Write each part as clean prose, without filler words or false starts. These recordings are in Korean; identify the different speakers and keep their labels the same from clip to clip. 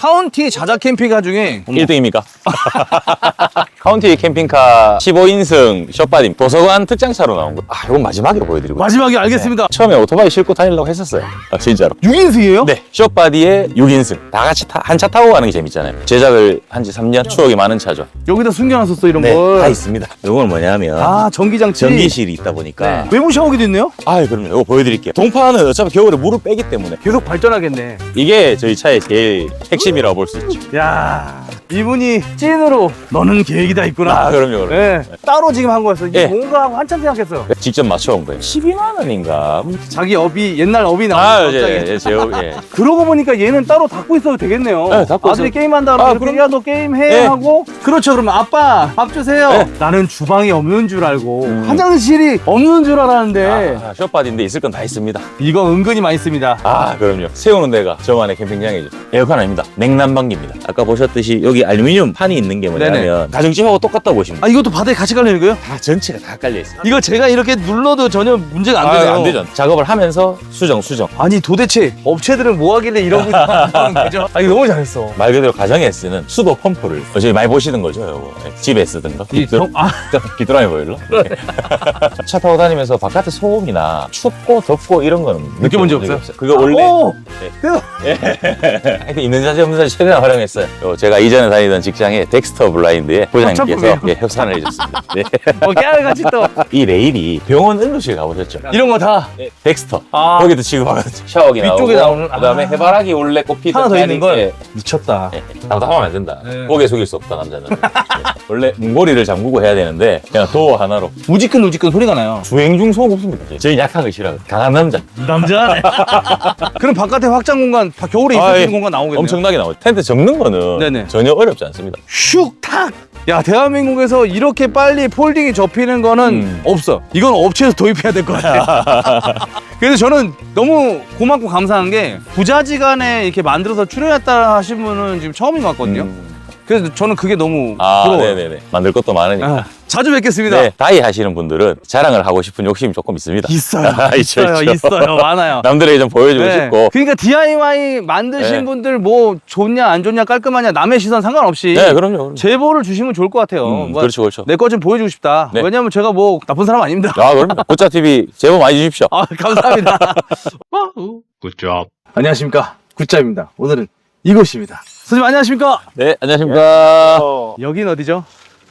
Speaker 1: 카운티 자자 캠핑카 중에
Speaker 2: 1등입니까? 카운티 캠핑카 15인승 숏바디 도서관 특장차로 나온 거. 아, 이건 마지막에 보여드리고.
Speaker 1: 마지막에 알겠습니다.
Speaker 2: 처음에 오토바이 싣고 다니려고 했었어요. 아, 진짜로.
Speaker 1: 6인승이에요?
Speaker 2: 네, 숏바디에 6인승. 다 같이 한 차 타고 가는 게 재밌잖아요. 제작을 한 지 3년, 추억이 많은 차죠.
Speaker 1: 여기다 숨겨놨었어 이런
Speaker 2: 네,
Speaker 1: 걸.
Speaker 2: 다 있습니다. 이건 뭐냐면
Speaker 1: 아, 전기장치.
Speaker 2: 전기실이 있다 보니까.
Speaker 1: 외부 샤워기도 있네요?
Speaker 2: 아, 그럼요. 이거 보여드릴게요. 동파는 어차피 겨울에 물을 빼기 때문에
Speaker 1: 계속 발전하겠네.
Speaker 2: 이게 저희 차의 제일 핵심이라고 볼 수 있죠.
Speaker 1: 야, 이분이 찐으로 너는 계획이 다 있구나.
Speaker 2: 아, 그럼요.
Speaker 1: 네. 따로 지금 한 거였어. 이게
Speaker 2: 예.
Speaker 1: 뭔가 하고 한참 생각했어요.
Speaker 2: 직접 맞춰온 거예요. 12만 원인가?
Speaker 1: 자기 업이 옛날 업이 나오는
Speaker 2: 아,
Speaker 1: 갑자기.
Speaker 2: 예, 예.
Speaker 1: 그러고 보니까 얘는 따로 닫고 있어도 되겠네요.
Speaker 2: 네, 닫고
Speaker 1: 아들이
Speaker 2: 있어도-
Speaker 1: 게임한다
Speaker 2: 아,
Speaker 1: 그러면
Speaker 2: 그럼-
Speaker 1: 야, 너 게임해
Speaker 2: 네.
Speaker 1: 하고 그렇죠. 그러면 아빠 밥 주세요.
Speaker 2: 네.
Speaker 1: 나는 주방이 없는 줄 알고 화장실이 없는 줄 알았는데
Speaker 2: 아, 숏바디인데 있을 건 다 있습니다.
Speaker 1: 이거 은근히 많이 씁니다.
Speaker 2: 아, 그럼요. 세우는 데가 저만의 캠핑장이죠. 에어컨 아닙니다. 냉난방기입니다. 아까 보셨듯이 여기 알루미늄 판이 있는 게 뭐냐면
Speaker 1: 네네.
Speaker 2: 가정집하고 똑같다고 보시면
Speaker 1: 아, 이것도 바닥에 같이 깔리는 거예요?
Speaker 2: 다 전체가 다 깔려 있어요.
Speaker 1: 이거 제가 이렇게 눌러도 전혀 문제가 안 되네요.
Speaker 2: 안 되죠. 작업을 하면서 수정.
Speaker 1: 아니 도대체 업체들은 뭐 하길래 이런 거 하는 거죠? 아, 이거 너무 잘했어.
Speaker 2: 말 그대로 가정에 쓰는 수도 펌프를 저희 많이 보시는 거죠. 요거. 집에 쓰던 거. 귀뚜라미 보일러? 차 타고 다니면서 바깥에 소음이나 춥고 덥고 이런 거는
Speaker 1: 느껴본 적 없어요?
Speaker 2: 그거 원래
Speaker 1: 오!
Speaker 2: 하여튼 있는 자재 없는 자재 최대한 활용했어요. 제가 이전에 다니던 직장에 덱스터 블라인드의 부장님께서
Speaker 1: 협찬품이에요?
Speaker 2: 협찬을 해줬습니다. 네.
Speaker 1: 깨알같이 또
Speaker 2: 이 레일이 병원 응급실 가보셨죠?
Speaker 1: 이런 거 다
Speaker 2: 덱스터.
Speaker 1: 아.
Speaker 2: 거기도 취급하거든요. 샤워기
Speaker 1: 위쪽에
Speaker 2: 나오고,
Speaker 1: 나오는-
Speaker 2: 그다음에
Speaker 1: 아.
Speaker 2: 해바라기 원래 꼽히던
Speaker 1: 하나 더 있는 걸?
Speaker 2: 예,
Speaker 1: 미쳤다.
Speaker 2: 답답하면 안 된다.
Speaker 1: 네.
Speaker 2: 고개 숙일 수 없다, 남자는. 예. 원래 문고리를 잠그고 해야 되는데 그냥 도어 하나로.
Speaker 1: 우지끈 소리가 나요.
Speaker 2: 주행 중 소음 없습니다. 저희 약한 거 싫어요. 강한 남자.
Speaker 1: 남자네. 그럼 바깥에 확장 공간, 겨울에 있을 수 있는 공간 나오겠네요.
Speaker 2: 엄청나게 나오죠. 텐트 접는 거는
Speaker 1: 네네.
Speaker 2: 전혀 어렵지 않습니다.
Speaker 1: 슉! 탁! 야, 대한민국에서 이렇게 빨리 폴딩이 접히는 거는 없어. 이건 업체에서 도입해야 될 것 같아. 그래서 저는 너무 고맙고 감사한 게 부자지간에 이렇게 만들어서 출연했다 하신 분은 지금 처음인 것 같거든요. 그래서 저는 그게 너무 부러워요.
Speaker 2: 네네네. 만들 것도 많으니까.
Speaker 1: 아, 자주 뵙겠습니다.
Speaker 2: 네, 다이 하시는 분들은 자랑을 하고 싶은 욕심이 조금 있습니다.
Speaker 1: 있어요.
Speaker 2: 있죠,
Speaker 1: 있어요.
Speaker 2: 있죠.
Speaker 1: 있어요. 많아요.
Speaker 2: 남들에게 좀 보여주고
Speaker 1: 네.
Speaker 2: 싶고.
Speaker 1: 그러니까 DIY 만드신
Speaker 2: 네.
Speaker 1: 분들 뭐 좋냐 안 좋냐 깔끔하냐 남의 시선 상관없이
Speaker 2: 네, 그럼요.
Speaker 1: 제보를 주시면 좋을 것 같아요. 뭐
Speaker 2: 그렇죠, 그렇죠.
Speaker 1: 내 거 좀 보여주고 싶다.
Speaker 2: 네.
Speaker 1: 왜냐면 제가 뭐 나쁜 사람 아닙니다.
Speaker 2: 아, 그럼요. 굿자TV 제보 많이 주십시오.
Speaker 1: 아, 감사합니다.
Speaker 3: Good job.
Speaker 1: 안녕하십니까. 굿자입니다. 오늘은 이곳입니다. 선생님 안녕하십니까.
Speaker 2: 네, 안녕하십니까.
Speaker 1: 여긴 어디죠?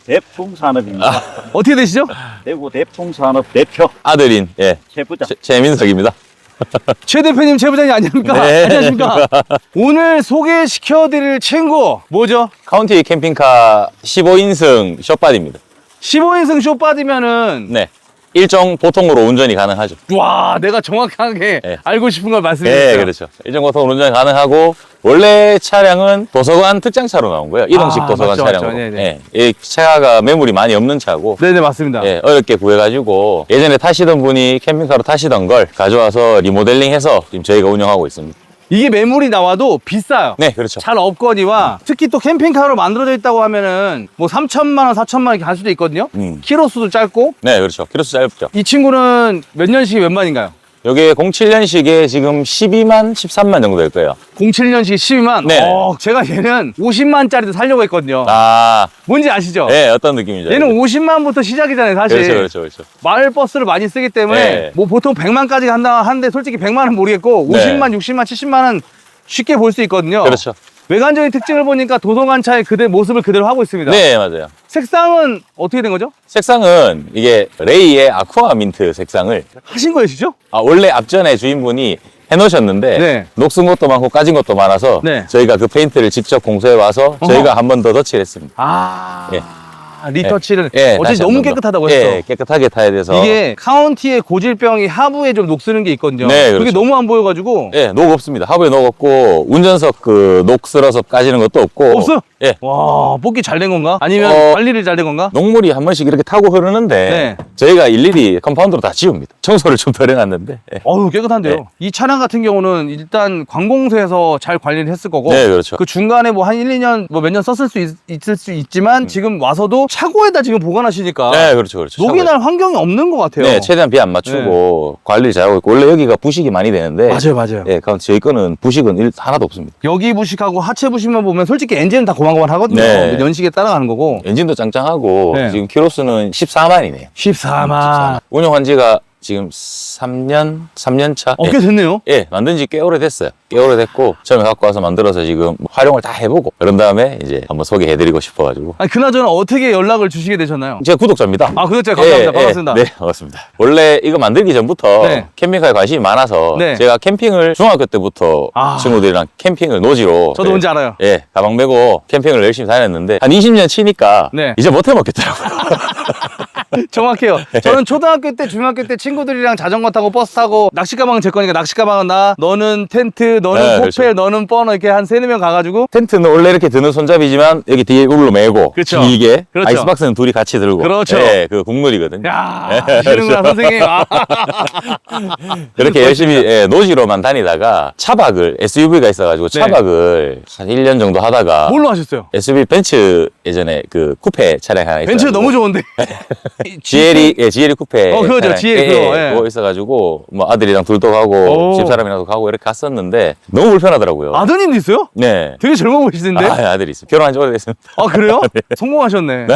Speaker 3: 대풍산업입니다.
Speaker 1: 어떻게 되시죠?
Speaker 3: 대구 대풍산업 대표
Speaker 2: 아들인, 예,
Speaker 3: 최부장.
Speaker 2: 최민석입니다.
Speaker 1: 최 대표님, 최 부장님 안녕하십니까?
Speaker 2: 네.
Speaker 1: 안녕하십니까? 오늘 소개시켜드릴 친구 뭐죠?
Speaker 2: 카운티 캠핑카 15인승 숏바디입니다.
Speaker 1: 15인승 숏바디면은
Speaker 2: 네. 일정 보통으로 운전이 가능하죠.
Speaker 1: 와, 내가 정확하게
Speaker 2: 네.
Speaker 1: 알고 싶은 걸 말씀해
Speaker 2: 네,
Speaker 1: 주세요.
Speaker 2: 그렇죠. 일정 보통 운전이 가능하고, 원래 차량은 도서관 특장차로 나온 거예요. 이동식
Speaker 1: 아,
Speaker 2: 도서관
Speaker 1: 맞죠,
Speaker 2: 차량으로.
Speaker 1: 맞죠. 네네.
Speaker 2: 이 차가 매물이 많이 없는 차고,
Speaker 1: 네네, 맞습니다.
Speaker 2: 예, 어렵게 구해가지고, 예전에 타시던 분이 캠핑카로 타시던 걸 가져와서 리모델링해서 지금 저희가 운영하고 있습니다.
Speaker 1: 이게 매물이 나와도 비싸요.
Speaker 2: 네, 그렇죠.
Speaker 1: 잘 없거니와 특히 또 캠핑카로 만들어져 있다고 하면은 뭐 3천만 원, 4천만 원 이렇게 갈 수도 있거든요. 키로수도 짧고.
Speaker 2: 네, 그렇죠. 키로수 짧죠.
Speaker 1: 이 친구는 몇 년식이 몇 만인가요?
Speaker 2: 여기 07년식에 지금 12만, 13만 정도 될 거예요.
Speaker 1: 07년식이 12만?
Speaker 2: 네.
Speaker 1: 제가 얘는 50만짜리도 살려고 했거든요.
Speaker 2: 아,
Speaker 1: 뭔지 아시죠?
Speaker 2: 네, 어떤 느낌이죠?
Speaker 1: 얘는 50만부터 시작이잖아요, 사실.
Speaker 2: 그렇죠, 그렇죠, 그렇죠.
Speaker 1: 마을버스를 많이 쓰기 때문에
Speaker 2: 네.
Speaker 1: 뭐 보통 100만까지 한다 하는데 솔직히 100만은 모르겠고
Speaker 2: 네.
Speaker 1: 50만, 60만, 70만은 쉽게 볼 수 있거든요.
Speaker 2: 그렇죠.
Speaker 1: 외관적인 특징을 보니까 도서관 차의 모습을 그대로 하고 있습니다.
Speaker 2: 네, 맞아요.
Speaker 1: 색상은 어떻게 된 거죠?
Speaker 2: 색상은 이게 레이의 아쿠아 민트 색상을
Speaker 1: 하신 거이시죠?
Speaker 2: 원래 앞전에 주인분이 해놓으셨는데
Speaker 1: 네.
Speaker 2: 녹슨 것도 많고 까진 것도 많아서
Speaker 1: 네.
Speaker 2: 저희가 그 페인트를 직접 공소해 와서
Speaker 1: 어허.
Speaker 2: 저희가 한 번 더 덧칠을 했습니다.
Speaker 1: 아,
Speaker 2: 예.
Speaker 1: 리터치를
Speaker 2: 예,
Speaker 1: 어차피
Speaker 2: 다시
Speaker 1: 너무
Speaker 2: 한번 더.
Speaker 1: 깨끗하다고 했어.
Speaker 2: 예, 깨끗하게 타야 돼서
Speaker 1: 이게 카운티의 고질병이 하부에 좀 녹스는 게 있거든요.
Speaker 2: 네,
Speaker 1: 그게
Speaker 2: 그렇죠.
Speaker 1: 너무 안 보여가지고
Speaker 2: 예, 녹 없습니다. 하부에 녹 없고 운전석 그 녹 쓸어서 까지는 것도 없고
Speaker 1: 없어요?
Speaker 2: 예.
Speaker 1: 와, 뽑기 잘 된 건가? 아니면 관리를 잘 된 건가?
Speaker 2: 녹물이 한 번씩 이렇게 타고 흐르는데
Speaker 1: 네.
Speaker 2: 저희가 일일이 컴파운드로 다 지웁니다. 청소를 좀 덜 해놨는데. 예.
Speaker 1: 어우, 깨끗한데요.
Speaker 2: 네.
Speaker 1: 이 차량 같은 경우는 일단 관공서에서 잘 관리를 했을 거고
Speaker 2: 네, 그렇죠.
Speaker 1: 그 중간에 뭐 한 1, 2년 뭐 몇 년 썼을 수 있을 수 있지만 지금 와서도 차고에다 지금 보관하시니까
Speaker 2: 네, 그렇죠, 그렇죠.
Speaker 1: 녹이
Speaker 2: 차고에.
Speaker 1: 날 환경이 없는 것 같아요.
Speaker 2: 네, 최대한 비 안 맞추고 관리를 잘하고 있고 원래 여기가 부식이 많이 되는데
Speaker 1: 맞아요.
Speaker 2: 예, 그럼 저희 거는 부식은 하나도 없습니다.
Speaker 1: 여기 부식하고 하체 부식만 보면 솔직히 엔진은 다 고만고만 하거든요.
Speaker 2: 네.
Speaker 1: 연식에 따라가는 거고.
Speaker 2: 엔진도 짱짱하고
Speaker 1: 네.
Speaker 2: 지금 키로수는 14만이네요.
Speaker 1: 14만.
Speaker 2: 운영한 지가 지금 3년 차.
Speaker 1: 꽤 됐네요.
Speaker 2: 예, 만든 지 꽤 오래됐어요. 꽤 오래됐고 처음에 갖고 와서 만들어서 지금 활용을 다 해보고 그런 다음에 이제 한번 소개해드리고 싶어가지고
Speaker 1: 아니, 그나저나 어떻게 연락을 주시게 되셨나요?
Speaker 2: 제가 구독자입니다.
Speaker 1: 아, 구독자 감사합니다.
Speaker 2: 예,
Speaker 1: 반갑습니다.
Speaker 2: 네, 반갑습니다. 원래 이거 만들기 전부터
Speaker 1: 네.
Speaker 2: 캠핑카에 관심이 많아서
Speaker 1: 네.
Speaker 2: 제가 캠핑을 중학교 때부터
Speaker 1: 아.
Speaker 2: 친구들이랑 캠핑을 노지로
Speaker 1: 저도 뭔지 알아요.
Speaker 2: 예, 가방 메고 캠핑을 열심히 다녔는데 한 20년 치니까
Speaker 1: 네.
Speaker 2: 이제 못 해먹겠더라고요.
Speaker 1: 정확해요. 저는 초등학교 때, 중학교 때 친구들이랑 자전거 타고 버스 타고 낚시 가방은 제 거니까 낚시 가방은 나, 너는 텐트, 너는
Speaker 2: 네,
Speaker 1: 코펠,
Speaker 2: 그렇죠.
Speaker 1: 너는 버너 이렇게 한 3-4명 가가지고
Speaker 2: 텐트는 원래 이렇게 드는 손잡이지만 여기 뒤에 울로 메고
Speaker 1: 그렇죠.
Speaker 2: 길게
Speaker 1: 그렇죠.
Speaker 2: 아이스박스는 둘이 같이 들고
Speaker 1: 그렇죠.
Speaker 2: 예, 그 국룰이거든요.
Speaker 1: 야, 아시는구나 선생님. 아.
Speaker 2: 그렇게 열심히 예, 노지로만 다니다가 차박을 SUV가 있어가지고 차박을 한 1년 정도 하다가
Speaker 1: 뭘로 하셨어요?
Speaker 2: SUV 벤츠 예전에 그 쿠페 차량 하나 있어요.
Speaker 1: 벤츠 너무 좋은데.
Speaker 2: GLE 쿠페.
Speaker 1: 그거죠.
Speaker 2: 차량.
Speaker 1: GL 그거, 예.
Speaker 2: 그거 있어가지고 뭐 아들이랑 둘도 가고
Speaker 1: 오.
Speaker 2: 집사람이랑도 가고 이렇게 갔었는데 너무 불편하더라고요.
Speaker 1: 아드님도 있어요?
Speaker 2: 네.
Speaker 1: 되게 젊어 보이시던데?
Speaker 2: 아들이 있어요. 결혼한 지 오래됐습니다.
Speaker 1: 아, 그래요? 성공하셨네.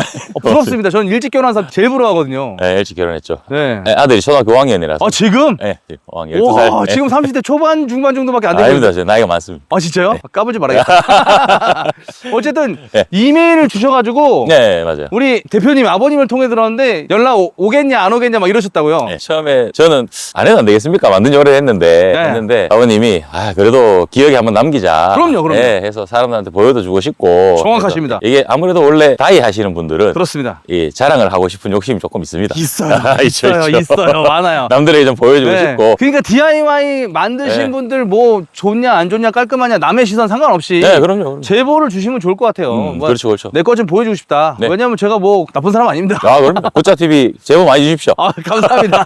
Speaker 1: 부럽습니다. 저는 일찍 결혼한 사람 제일 부러워하거든요.
Speaker 2: 네, 일찍 결혼했죠.
Speaker 1: 네.
Speaker 2: 네, 아들이 초등학교 5학년이라서.
Speaker 1: 아, 지금?
Speaker 2: 네, 12살.
Speaker 1: 와, 지금 30대 초반, 중반 정도밖에 안 되고.
Speaker 2: 아닙니다. 저 나이가 많습니다.
Speaker 1: 아, 진짜요? 까불지 말아야겠다. 어쨌든,
Speaker 2: 네.
Speaker 1: 이메일을 주셔가지고,
Speaker 2: 네, 맞아요.
Speaker 1: 우리 대표님 아버님을 통해 들었는데, 연락 오겠냐, 안 오겠냐, 막 이러셨다고요?
Speaker 2: 네, 처음에 저는 안 해도 안 되겠습니까? 만든 지 오래됐는데
Speaker 1: 네.
Speaker 2: 했는데 아버님이 그래도 기억에 한번 남기자.
Speaker 1: 그럼요.
Speaker 2: 네, 해서 사람들한테 보여도 주고 싶고.
Speaker 1: 정확하십니다.
Speaker 2: 그래서 이게 아무래도 원래 다이 하시는 분들은
Speaker 1: 그렇습니다.
Speaker 2: 이 자랑을 하고 싶은 욕심이 조금 있습니다.
Speaker 1: 있어요.
Speaker 2: 있죠,
Speaker 1: 있어요.
Speaker 2: 있죠.
Speaker 1: 있어요. 많아요.
Speaker 2: 남들에게 좀 보여주고
Speaker 1: 네.
Speaker 2: 싶고.
Speaker 1: 그러니까 DIY 만드신
Speaker 2: 네.
Speaker 1: 분들 뭐 좋냐 안 좋냐 깔끔하냐 남의 시선 상관없이
Speaker 2: 네, 그럼요.
Speaker 1: 제보를 주시면 좋을 것 같아요. 뭐
Speaker 2: 그렇죠, 그렇죠.
Speaker 1: 내 거 좀 보여주고 싶다.
Speaker 2: 네.
Speaker 1: 왜냐면 제가 뭐 나쁜 사람 아닙니다.
Speaker 2: 그럼요. 고짜TV 제보 많이 주십시오.
Speaker 1: 아, 감사합니다.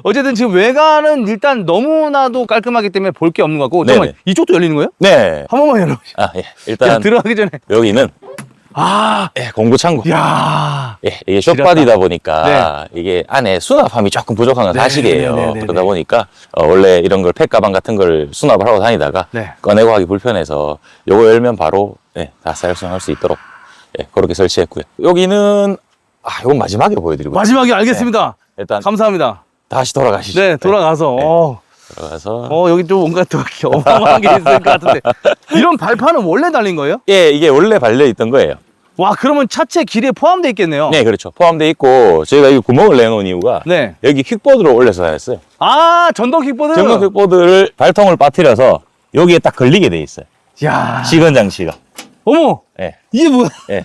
Speaker 1: 어쨌든 지금 외관은 일단 너무나도 깔끔하기 때문에 볼 게 없는 것 같고.
Speaker 2: 네네.
Speaker 1: 잠깐만, 이쪽도 열리는 거예요?
Speaker 2: 네.
Speaker 1: 한 번만 열어보세요.
Speaker 2: 예. 일단
Speaker 1: 들어가기 전에.
Speaker 2: 여기는
Speaker 1: 아,
Speaker 2: 공구 창고.
Speaker 1: 야.
Speaker 2: 예, 이게 숏바디다 보니까 이게 안에 수납함이 조금 부족한 건 사실이에요.
Speaker 1: 네.
Speaker 2: 그러다 보니까 원래 이런 걸 팩 가방 같은 걸 수납을 하고 다니다가
Speaker 1: 네.
Speaker 2: 꺼내고 하기 불편해서 요거 열면 바로 다 사용할 수 있도록 그렇게 설치했고요. 여기는 이건 마지막에 보여드리고
Speaker 1: 마지막에 알겠습니다.
Speaker 2: 일단
Speaker 1: 감사합니다.
Speaker 2: 다시 돌아가시죠.
Speaker 1: 네, 돌아가서.
Speaker 2: 들어가서
Speaker 1: 여기 좀 뭔가 또 이렇게 어마어마한 게 있을 것 같은데. 이런 발판은 원래 달린 거예요?
Speaker 2: 예, 이게 원래 발려 있던 거예요.
Speaker 1: 와, 그러면 차체 길이에 포함되어 있겠네요.
Speaker 2: 네, 그렇죠. 포함되어 있고 저희가 이 구멍을 내놓은 이유가
Speaker 1: 네.
Speaker 2: 여기 킥보드를 올려서 다녔어요.
Speaker 1: 아, 전동 킥보드.
Speaker 2: 전동 킥보드를 발통을 빠뜨려서 여기에 딱 걸리게 돼 있어요.
Speaker 1: 야.
Speaker 2: 시건 장치가.
Speaker 1: 어머.
Speaker 2: 예.
Speaker 1: 이게 뭐야?
Speaker 2: 예.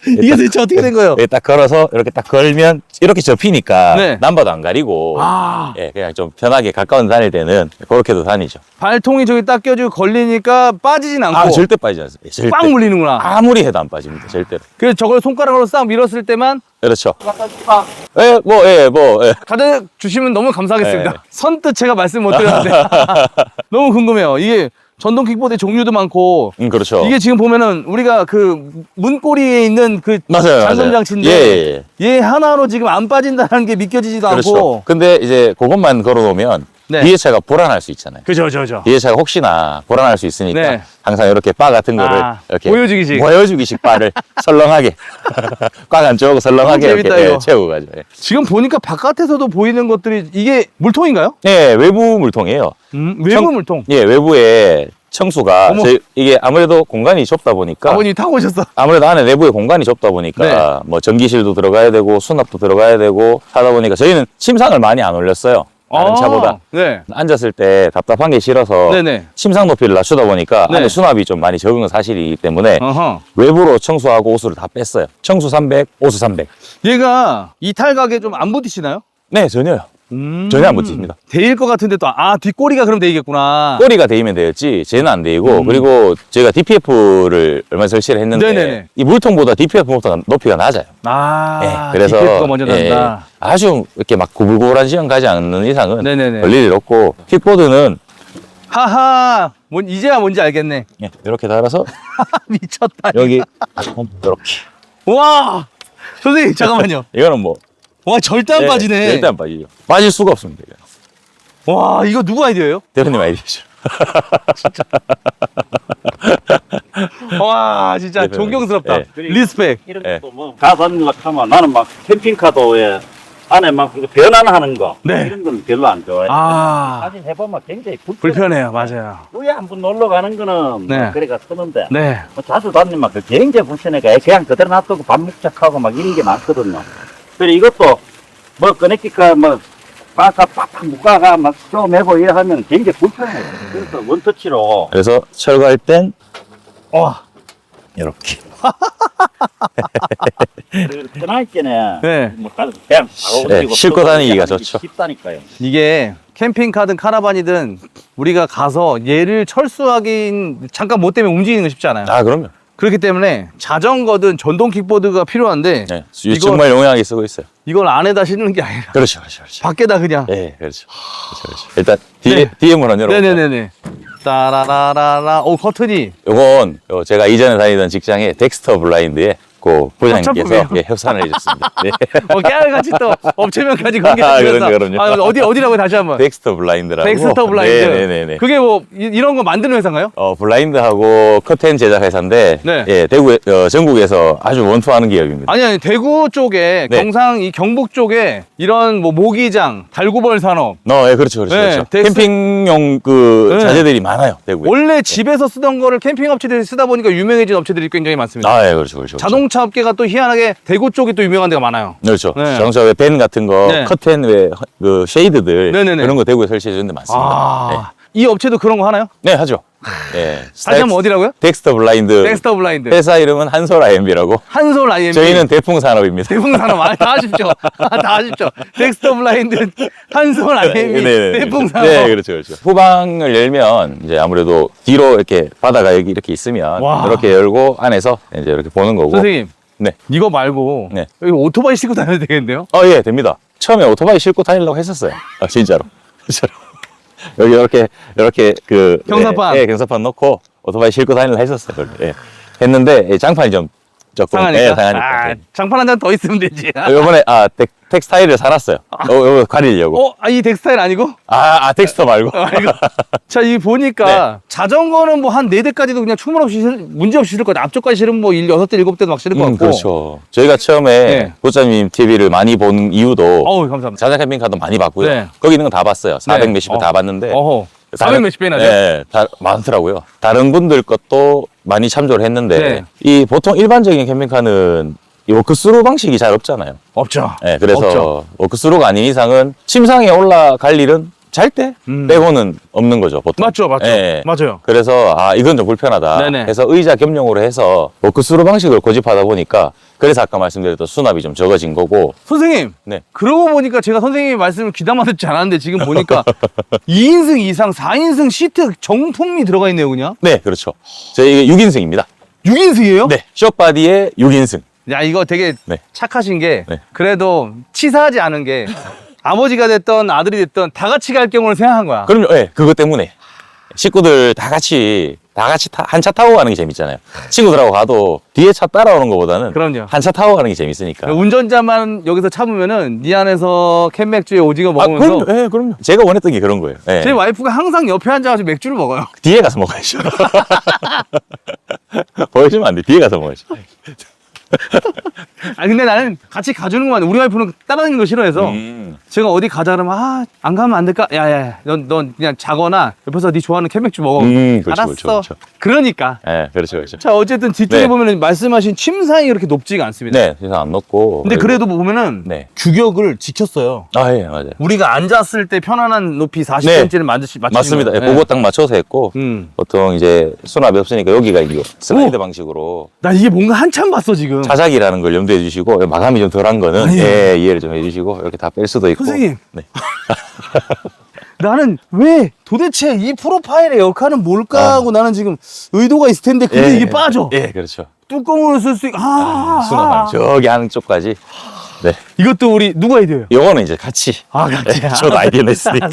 Speaker 1: 이게 대체 어떻게 된 거예요?
Speaker 2: 여기 딱 걸어서 이렇게 딱 걸면 이렇게 접히니까
Speaker 1: 네.
Speaker 2: 남바도 안 가리고
Speaker 1: 아.
Speaker 2: 그냥 좀 편하게 가까운 데 다닐 때는 그렇게도 다니죠.
Speaker 1: 발통이 저기 딱 껴지고 걸리니까 빠지진 않고
Speaker 2: 절대 빠지지 않습니다. 절대.
Speaker 1: 꽉 물리는구나.
Speaker 2: 아무리 해도 안 빠집니다. 절대로.
Speaker 1: 그래서 저걸 손가락으로 싹 밀었을 때만
Speaker 2: 그렇죠.
Speaker 1: 예.
Speaker 2: 뭐.
Speaker 1: 가져 주시면 너무 감사하겠습니다.
Speaker 2: 네.
Speaker 1: 선뜻 제가 말씀 못 드렸는데 너무 궁금해요. 이게 전동 킥보드의 종류도 많고
Speaker 2: 그렇죠.
Speaker 1: 이게 지금 보면은 우리가 그 문고리에 있는 그
Speaker 2: 맞아요.
Speaker 1: 잠금 장치인데
Speaker 2: 예.
Speaker 1: 얘 하나로 지금 안 빠진다는 게 믿겨지지도
Speaker 2: 그렇죠.
Speaker 1: 않고.
Speaker 2: 근데 이제 그것만 걸어놓으면
Speaker 1: 네.
Speaker 2: 뒤에 차가 불안할 수 있잖아요.
Speaker 1: 그죠.
Speaker 2: 뒤에 차가 혹시나 불안할 수 있으니까
Speaker 1: 네.
Speaker 2: 항상 이렇게 바 같은 거를 이렇게 보여주기식 바를 설렁하게 꽉 안 쪼고 설렁하게
Speaker 1: 재밌다,
Speaker 2: 이렇게
Speaker 1: 이거.
Speaker 2: 채우고 가죠. 예.
Speaker 1: 지금 보니까 바깥에서도 보이는 것들이 이게 물통인가요?
Speaker 2: 네, 외부 물통이에요.
Speaker 1: 외부 물통.
Speaker 2: 예, 외부에 청수가
Speaker 1: 어머.
Speaker 2: 이게 아무래도 공간이 좁다 보니까
Speaker 1: 아버님 타고 오셨어.
Speaker 2: 아무래도 안에 내부에 공간이 좁다 보니까
Speaker 1: 네.
Speaker 2: 뭐 전기실도 들어가야 되고 수납도 들어가야 되고 하다 보니까 저희는 침상을 많이 안 올렸어요. 다른 차보다.
Speaker 1: 네.
Speaker 2: 앉았을 때 답답한 게 싫어서
Speaker 1: 네네.
Speaker 2: 침상 높이를 낮추다 보니까
Speaker 1: 네.
Speaker 2: 안에 수납이 좀 많이 적은 건 사실이기 때문에
Speaker 1: 어허.
Speaker 2: 외부로 청수하고 오수를 다 뺐어요. 청수 300, 오수 300.
Speaker 1: 얘가 이탈각에 좀 안 붙이시나요?
Speaker 2: 네, 전혀요. 전혀 안 붙입니다.
Speaker 1: 데일 것 같은데 또, 뒷꼬리가 그럼 데이겠구나.
Speaker 2: 꼬리가 데이면 되었지 쟤는 안 데이고 그리고 저희가 DPF를 얼마 전에 설치를 했는데
Speaker 1: 네네네.
Speaker 2: 이 물통보다 DPF보다 높이가 낮아요. 그래서
Speaker 1: DPF가 먼저 난다.
Speaker 2: 아주 이렇게 막 구불구불한 시간 가지 않는 이상은
Speaker 1: 네네네.
Speaker 2: 볼 일이 없고 킥보드는
Speaker 1: 하하, 이제야 뭔지 알겠네.
Speaker 2: 이렇게 달아서
Speaker 1: 미쳤다.
Speaker 2: 여기 이렇게
Speaker 1: 와, 선생님 잠깐만요.
Speaker 2: 이거는 뭐
Speaker 1: 와 절대 안 빠지네.
Speaker 2: 절대 안 빠지죠. 빠질 수가 없습니다. 이거.
Speaker 1: 와 이거 누구 아이디어예요?
Speaker 2: 대표님 아이디어죠.
Speaker 1: 와 진짜
Speaker 2: 네,
Speaker 1: 존경스럽다.
Speaker 2: 네.
Speaker 1: 리스펙.
Speaker 3: 이런
Speaker 2: 네.
Speaker 3: 것도 뭐 가사는 하면 나는 막 캠핑카도에 안에 막 변환하는 거
Speaker 1: 네.
Speaker 3: 이런 건 별로 안 좋아해.
Speaker 1: 아
Speaker 3: 사진 해보면 굉장히
Speaker 1: 불편해요. 맞아요.
Speaker 3: 우에 한번 놀러 가는 거는
Speaker 1: 네.
Speaker 3: 뭐 그래가 쓰는데
Speaker 1: 네.
Speaker 3: 뭐 자주 다니면 그 굉장히 불편해가 그냥 그대로 놔두고 밥 먹자하고 막 이런 게 많거든요. 그래 이것도 뭐 꺼내기가 뭐 빠까 빡빡 묶어가 막 좀 해고 이래 하면 굉장히 불편해요. 그래서 원터치로
Speaker 2: 그래서 철거할 땐
Speaker 1: 와.
Speaker 2: 이렇게.
Speaker 3: 편할 때는
Speaker 1: 네.
Speaker 3: 뭐 그냥 바로
Speaker 2: 네,
Speaker 3: 옮기고
Speaker 2: 싣고 다니기가
Speaker 3: 하는 게
Speaker 2: 좋죠.
Speaker 3: 쉽다니까요.
Speaker 1: 이게 캠핑카든 카라반이든 우리가 가서 얘를 철수하긴 잠깐 뭐 때문에 움직이는 건 쉽지 않아요.
Speaker 2: 아, 그럼요.
Speaker 1: 그렇기 때문에 자전거든 전동 킥보드가 필요한데
Speaker 2: 네.
Speaker 1: 이거-
Speaker 2: 정말 용이하게 쓰고 있어요.
Speaker 1: 이걸 안에다 싣는 게 아니라
Speaker 2: 그렇죠, 그렇죠, 그렇죠.
Speaker 1: 밖에다 그냥.
Speaker 2: 네, 그렇죠. 그렇죠, 그렇죠. 일단 뒤에
Speaker 1: 네.
Speaker 2: 뒤에 문 열어.
Speaker 1: 네네네네. 따라라라라. 오 커튼이.
Speaker 2: 요건 제가 이전에 다니던 직장의 덱스터 블라인드의 그 부장님께서
Speaker 1: 협찬품이에요?
Speaker 2: 예, 협찬을 해줬습니다. 네.
Speaker 1: 깨알같이 또 업체명까지
Speaker 2: 아,
Speaker 1: 공개해주면서.
Speaker 2: 그럼요.
Speaker 1: 어디라고 다시 한번.
Speaker 2: 덱스터 블라인드라고.
Speaker 1: 덱스터 블라인드.
Speaker 2: 네네네.
Speaker 1: 그게 뭐 이런 거 만드는 회사인가요?
Speaker 2: 블라인드하고 커튼 제작 회사인데
Speaker 1: 네.
Speaker 2: 예, 대구 전국에서 아주 원투하는 기업입니다.
Speaker 1: 아니 대구 쪽에
Speaker 2: 네.
Speaker 1: 경상 이 경북 쪽에 이런 뭐 모기장, 달구벌 산업
Speaker 2: 예, 그렇죠, 그렇죠.
Speaker 1: 네,
Speaker 2: 그렇죠.
Speaker 1: 덱스-
Speaker 2: 캠핑용 그
Speaker 1: 네.
Speaker 2: 자재들이 많아요, 대구에.
Speaker 1: 원래 집에서 쓰던 거를 캠핑 업체들이 쓰다 보니까 유명해진 업체들이 굉장히 많습니다.
Speaker 2: 아, 예, 그렇죠, 그렇죠.
Speaker 1: 자동차 업계가 또 희한하게 대구 쪽이 또 유명한 데가 많아요.
Speaker 2: 그렇죠.
Speaker 1: 네.
Speaker 2: 자동차 왜 밴 같은 거,
Speaker 1: 네.
Speaker 2: 커튼 왜 그 쉐이드들
Speaker 1: 네네네.
Speaker 2: 그런 거 대구에 설치해 주는 데 많습니다.
Speaker 1: 이 업체도 그런 거 하나요?
Speaker 2: 네, 하죠. 예.
Speaker 1: 다시 한번 어디라고요?
Speaker 2: 덱스터 블라인드.
Speaker 1: 덱스터 블라인드.
Speaker 2: 회사 이름은 한솔 IMB라고.
Speaker 1: 한솔 IMB.
Speaker 2: 저희는 대풍 산업입니다.
Speaker 1: 대풍 산업 다 하십시오. 다 하십시오. 덱스터 블라인드, 한솔 IMB, 대풍 산업.
Speaker 2: 네, 그렇죠, 그렇죠. 후방을 열면 이제 아무래도 뒤로 이렇게 바다가 여기 이렇게 있으면
Speaker 1: 와.
Speaker 2: 이렇게 열고 안에서 이제 이렇게 보는 거고.
Speaker 1: 선생님,
Speaker 2: 네.
Speaker 1: 이거 말고
Speaker 2: 네.
Speaker 1: 여기 오토바이 싣고 다녀도 되겠는데요?
Speaker 2: 예, 됩니다. 처음에 오토바이 싣고 다니려고 했었어요. 진짜로. 진짜로. 여기 이렇게 그
Speaker 1: 경사판.
Speaker 2: 예, 경사판 놓고 오토바이 싣고 다니려고 했었어요. 그걸. 예. 했는데 장판이 좀 조금
Speaker 1: 상하니까.
Speaker 2: 상하니까.
Speaker 1: 장판 한 잔 더 있으면 되지.
Speaker 2: 요번에 텍스타일을 살았어요. 요거 가리려고.
Speaker 1: 이 덱스타일 아니고?
Speaker 2: 텍스터 말고.
Speaker 1: 이거. 자, 이 보니까 자전거는 뭐 한 4대까지도 그냥 충분 없이 문제 없이 실을 것 같아요. 앞쪽까지 실으면 뭐 6대, 7대도 막 실을 것 같고.
Speaker 2: 그렇죠. 저희가 처음에
Speaker 1: 네.
Speaker 2: 보짜님 TV를 많이 본 이유도
Speaker 1: 어우, 감사합니다.
Speaker 2: 자자 캠핑카도 많이 봤고요.
Speaker 1: 네.
Speaker 2: 거기 있는 거 다 봤어요. 400
Speaker 1: 네.
Speaker 2: 몇십 회 다 봤는데.
Speaker 1: 어허. 400 몇십 배나 죠
Speaker 2: 네, 다 많더라고요. 다른 분들 것도 많이 참조를 했는데
Speaker 1: 네.
Speaker 2: 이 보통 일반적인 캠핑카는 이 워크스루 방식이 잘 없잖아요.
Speaker 1: 없죠.
Speaker 2: 네, 그래서
Speaker 1: 없죠.
Speaker 2: 워크스루가 아닌 이상은 침상에 올라갈 일은 잘 때 빼고는 없는 거죠, 보통.
Speaker 1: 맞죠, 맞죠.
Speaker 2: 네.
Speaker 1: 맞아요.
Speaker 2: 그래서 이건 좀 불편하다.
Speaker 1: 네네.
Speaker 2: 그래서 의자 겸용으로 해서 워크스루 방식을 고집하다 보니까 그래서 아까 말씀드렸던 수납이 좀 적어진 거고.
Speaker 1: 선생님,
Speaker 2: 네.
Speaker 1: 그러고 보니까 제가 선생님의 말씀을 귀담아 듣지 않았는데 지금 보니까 2인승 이상 4인승 시트 정품이 들어가 있네요, 그냥.
Speaker 2: 네, 그렇죠. 저희 이게 6인승입니다.
Speaker 1: 6인승이에요?
Speaker 2: 네, 쇼바디에 6인승.
Speaker 1: 야, 이거 되게
Speaker 2: 네.
Speaker 1: 착하신 게
Speaker 2: 네.
Speaker 1: 그래도 치사하지 않은 게 아버지가 됐던 아들이 됐던 다 같이 갈 경우를 생각한 거야.
Speaker 2: 그럼요, 예, 그것 때문에. 식구들 다 같이 한 차 타고 가는 게 재밌잖아요. 친구들하고 가도 뒤에 차 따라오는 것보다는
Speaker 1: 그럼요.
Speaker 2: 한 차 타고 가는 게 재밌으니까.
Speaker 1: 운전자만 여기서 참으면은 네 안에서 캔맥주에 오징어 먹으면서
Speaker 2: 그럼요, 예, 그럼요. 제가 원했던 게 그런 거예요. 예.
Speaker 1: 제 와이프가 항상 옆에 앉아가지고 맥주를 먹어요.
Speaker 2: 뒤에 가서 먹어야죠. 보여주면 안 돼. 뒤에 가서 먹어야죠.
Speaker 1: 근데 나는 같이 가주는 것만 우리 와이프는 따라다니는 거 싫어해서 제가 어디 가자 그러면 안 가면 안 될까? 야야 넌 그냥 자거나 옆에서 네 좋아하는 캔맥주 먹어.
Speaker 2: 그렇죠,
Speaker 1: 알았어.
Speaker 2: 그렇죠.
Speaker 1: 그러니까
Speaker 2: 예, 그렇죠, 그렇죠.
Speaker 1: 자 어쨌든 뒤쪽에
Speaker 2: 네.
Speaker 1: 보면은 말씀하신 침상이 그렇게 높지가 않습니다.
Speaker 2: 네, 그래서 안 넣고.
Speaker 1: 근데 그래도 보면은
Speaker 2: 네.
Speaker 1: 규격을 지켰어요.
Speaker 2: 예, 맞아요.
Speaker 1: 우리가 앉았을 때 편안한 높이 40cm를 맞추신
Speaker 2: 맞습니다. 예,
Speaker 1: 거예요.
Speaker 2: 그거 딱 맞춰서 했고. 보통 이제 수납이 없으니까 여기가 이거 슬라이드 방식으로
Speaker 1: 나 이게 뭔가 한참 봤어 지금.
Speaker 2: 자작이라는 걸 염두해 주시고 마감이 좀 덜한 거는
Speaker 1: 아니에요.
Speaker 2: 예, 이해를 좀 해주시고 이렇게 다 뺄 수도 있고.
Speaker 1: 선생님.
Speaker 2: 네.
Speaker 1: 나는 왜 도대체 이 프로파일의 역할은 뭘까 하고 나는 지금 의도가 있을 텐데 근데
Speaker 2: 예,
Speaker 1: 이게 빠져.
Speaker 2: 예, 그렇죠.
Speaker 1: 뚜껑으로 쓸 수 있고
Speaker 2: 수납하는 저기 안쪽까지. 네.
Speaker 1: 이것도 우리 누구 아이디어예요?
Speaker 2: 요거는 이제 같이.
Speaker 1: 아, 같이.
Speaker 2: 네, 저도 아이디어 냈으니까.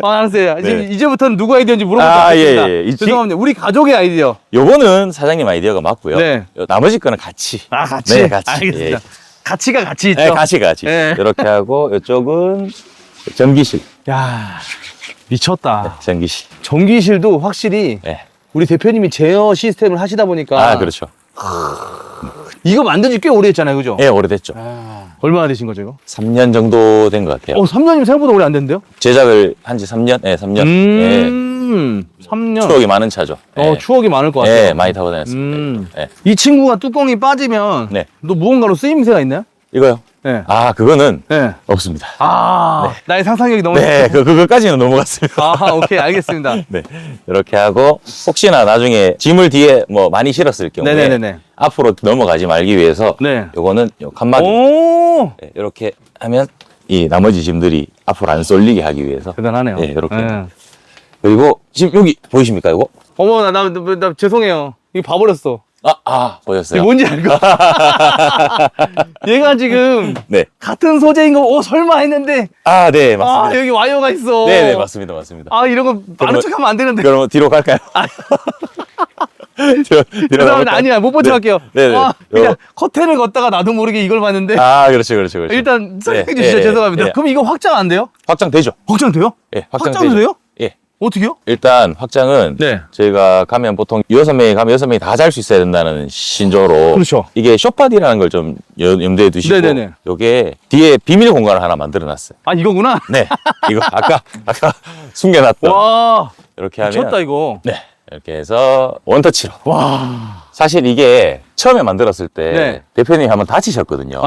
Speaker 1: 알았어요.
Speaker 2: 네.
Speaker 1: 이제부터는 누구 아이디어인지 물어보지
Speaker 2: 아,
Speaker 1: 않겠습니다.
Speaker 2: 예, 예.
Speaker 1: 죄송합니다. 우리 가족의 아이디어.
Speaker 2: 요거는 사장님 아이디어가 맞고요.
Speaker 1: 네.
Speaker 2: 요 나머지 거는 같이.
Speaker 1: 아, 같이?
Speaker 2: 네, 같이.
Speaker 1: 알겠습니다.
Speaker 2: 예.
Speaker 1: 가치가 같이 있죠?
Speaker 2: 네, 같이.
Speaker 1: 네.
Speaker 2: 이렇게 하고, 이쪽은 전기실.
Speaker 1: 야, 미쳤다.
Speaker 2: 전기실.
Speaker 1: 전기실도 확실히
Speaker 2: 네.
Speaker 1: 우리 대표님이 제어 시스템을 하시다 보니까
Speaker 2: 아, 그렇죠.
Speaker 1: 이거 만든 지 꽤 오래 했잖아요. 그죠?
Speaker 2: 예, 오래됐죠.
Speaker 1: 얼마나 되신 거죠, 이거?
Speaker 2: 3년 정도 된 것 같아요.
Speaker 1: 3년이면 생각보다 오래 안 됐는데요?
Speaker 2: 제작을 한 지 3년? 네, 3년.
Speaker 1: 3년.
Speaker 2: 추억이 많은 차죠. 예.
Speaker 1: 추억이 많을 것 같아요.
Speaker 2: 예, 많이 타고 다녔습니다. 예.
Speaker 1: 이 친구가 뚜껑이 빠지면
Speaker 2: 네.
Speaker 1: 또 무언가로 쓰임새가 있나요?
Speaker 2: 이거요?
Speaker 1: 네.
Speaker 2: 아, 그거는
Speaker 1: 네.
Speaker 2: 없습니다.
Speaker 1: 나의 상상력이 너무.
Speaker 2: 네, 그거까지는 넘어갔습니다.
Speaker 1: 오케이, 알겠습니다.
Speaker 2: 네. 이렇게 하고, 혹시나 나중에 짐을 뒤에 뭐 많이 실었을 경우에
Speaker 1: 네네네네.
Speaker 2: 앞으로 넘어가지 말기 위해서
Speaker 1: 네.
Speaker 2: 요거는 요 칸막이
Speaker 1: 오,
Speaker 2: 네, 이렇게 하면 이 나머지 짐들이 앞으로 안 쏠리게 하기 위해서
Speaker 1: 대단하네요.
Speaker 2: 네, 이렇게. 그리고 지금 여기 보이십니까, 이거?
Speaker 1: 어머, 나 죄송해요. 이거 봐버렸어.
Speaker 2: 보셨어요?
Speaker 1: 이게 뭔지 알고. 얘가 지금
Speaker 2: 네.
Speaker 1: 같은 소재인 거, 설마 했는데.
Speaker 2: 네, 맞습니다.
Speaker 1: 여기 와이어가 있어.
Speaker 2: 네, 맞습니다.
Speaker 1: 이런 거 많은 척 하면 안 되는데.
Speaker 2: 그러면 뒤로 갈까요? 뒤로
Speaker 1: 죄송합니다.
Speaker 2: 가볼까요?
Speaker 1: 아니야, 못 본 척 할게요.
Speaker 2: 네.
Speaker 1: 그냥 커튼을 걷다가 나도 모르게 이걸 봤는데.
Speaker 2: 그렇죠.
Speaker 1: 일단 설명해
Speaker 2: 네,
Speaker 1: 주시죠.
Speaker 2: 네,
Speaker 1: 죄송합니다.
Speaker 2: 네.
Speaker 1: 그럼 이거 확장 안 돼요?
Speaker 2: 확장되죠?
Speaker 1: 확장돼요?
Speaker 2: 예,
Speaker 1: 확장도 돼요?
Speaker 2: 예.
Speaker 1: 어떻게요?
Speaker 2: 일단 확장은
Speaker 1: 네.
Speaker 2: 저희가 가면 보통 6명이 가면 6명이 다 잘 수 있어야 된다는 신조로
Speaker 1: 그렇죠.
Speaker 2: 이게 쇼파디라는 걸 좀 염두에 두시고
Speaker 1: 네네네.
Speaker 2: 요게 뒤에 비밀 공간을 하나 만들어 놨어요.
Speaker 1: 이거구나.
Speaker 2: 네. 이거 아까 숨겨놨던
Speaker 1: 와,
Speaker 2: 이렇게 하면
Speaker 1: 미쳤다, 이거.
Speaker 2: 네. 이렇게 해서 원터치로.
Speaker 1: 와.
Speaker 2: 사실 이게 처음에 만들었을 때
Speaker 1: 네.
Speaker 2: 대표님이 한번 다치셨거든요.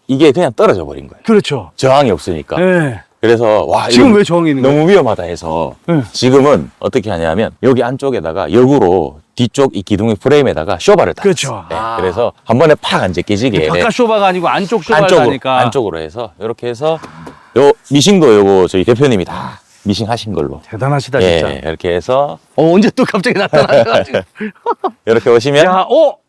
Speaker 2: 이게 그냥 떨어져 버린 거예요.
Speaker 1: 그렇죠.
Speaker 2: 저항이 없으니까.
Speaker 1: 네.
Speaker 2: 그래서
Speaker 1: 지금
Speaker 2: 이거
Speaker 1: 왜 저항이 있는 거예요?
Speaker 2: 너무 위험하다 해서
Speaker 1: 네.
Speaker 2: 지금은 어떻게 하냐면 여기 안쪽에다가 역으로 뒤쪽 이 기둥의 프레임에다가 쇼바를 다
Speaker 1: 그렇죠.
Speaker 2: 네, 그래서 한 번에 팍 안 제끼지게
Speaker 1: 바깥 쇼바가 아니고 안쪽 쇼바를 하니까.
Speaker 2: 안쪽으로 해서 이렇게 해서 요 미싱도 요거 저희 대표님이 다 미싱하신 걸로.
Speaker 1: 대단하시다, 진짜.
Speaker 2: 예, 이렇게 해서
Speaker 1: 언제 또 갑자기 나타나가지고.
Speaker 2: 이렇게 오시면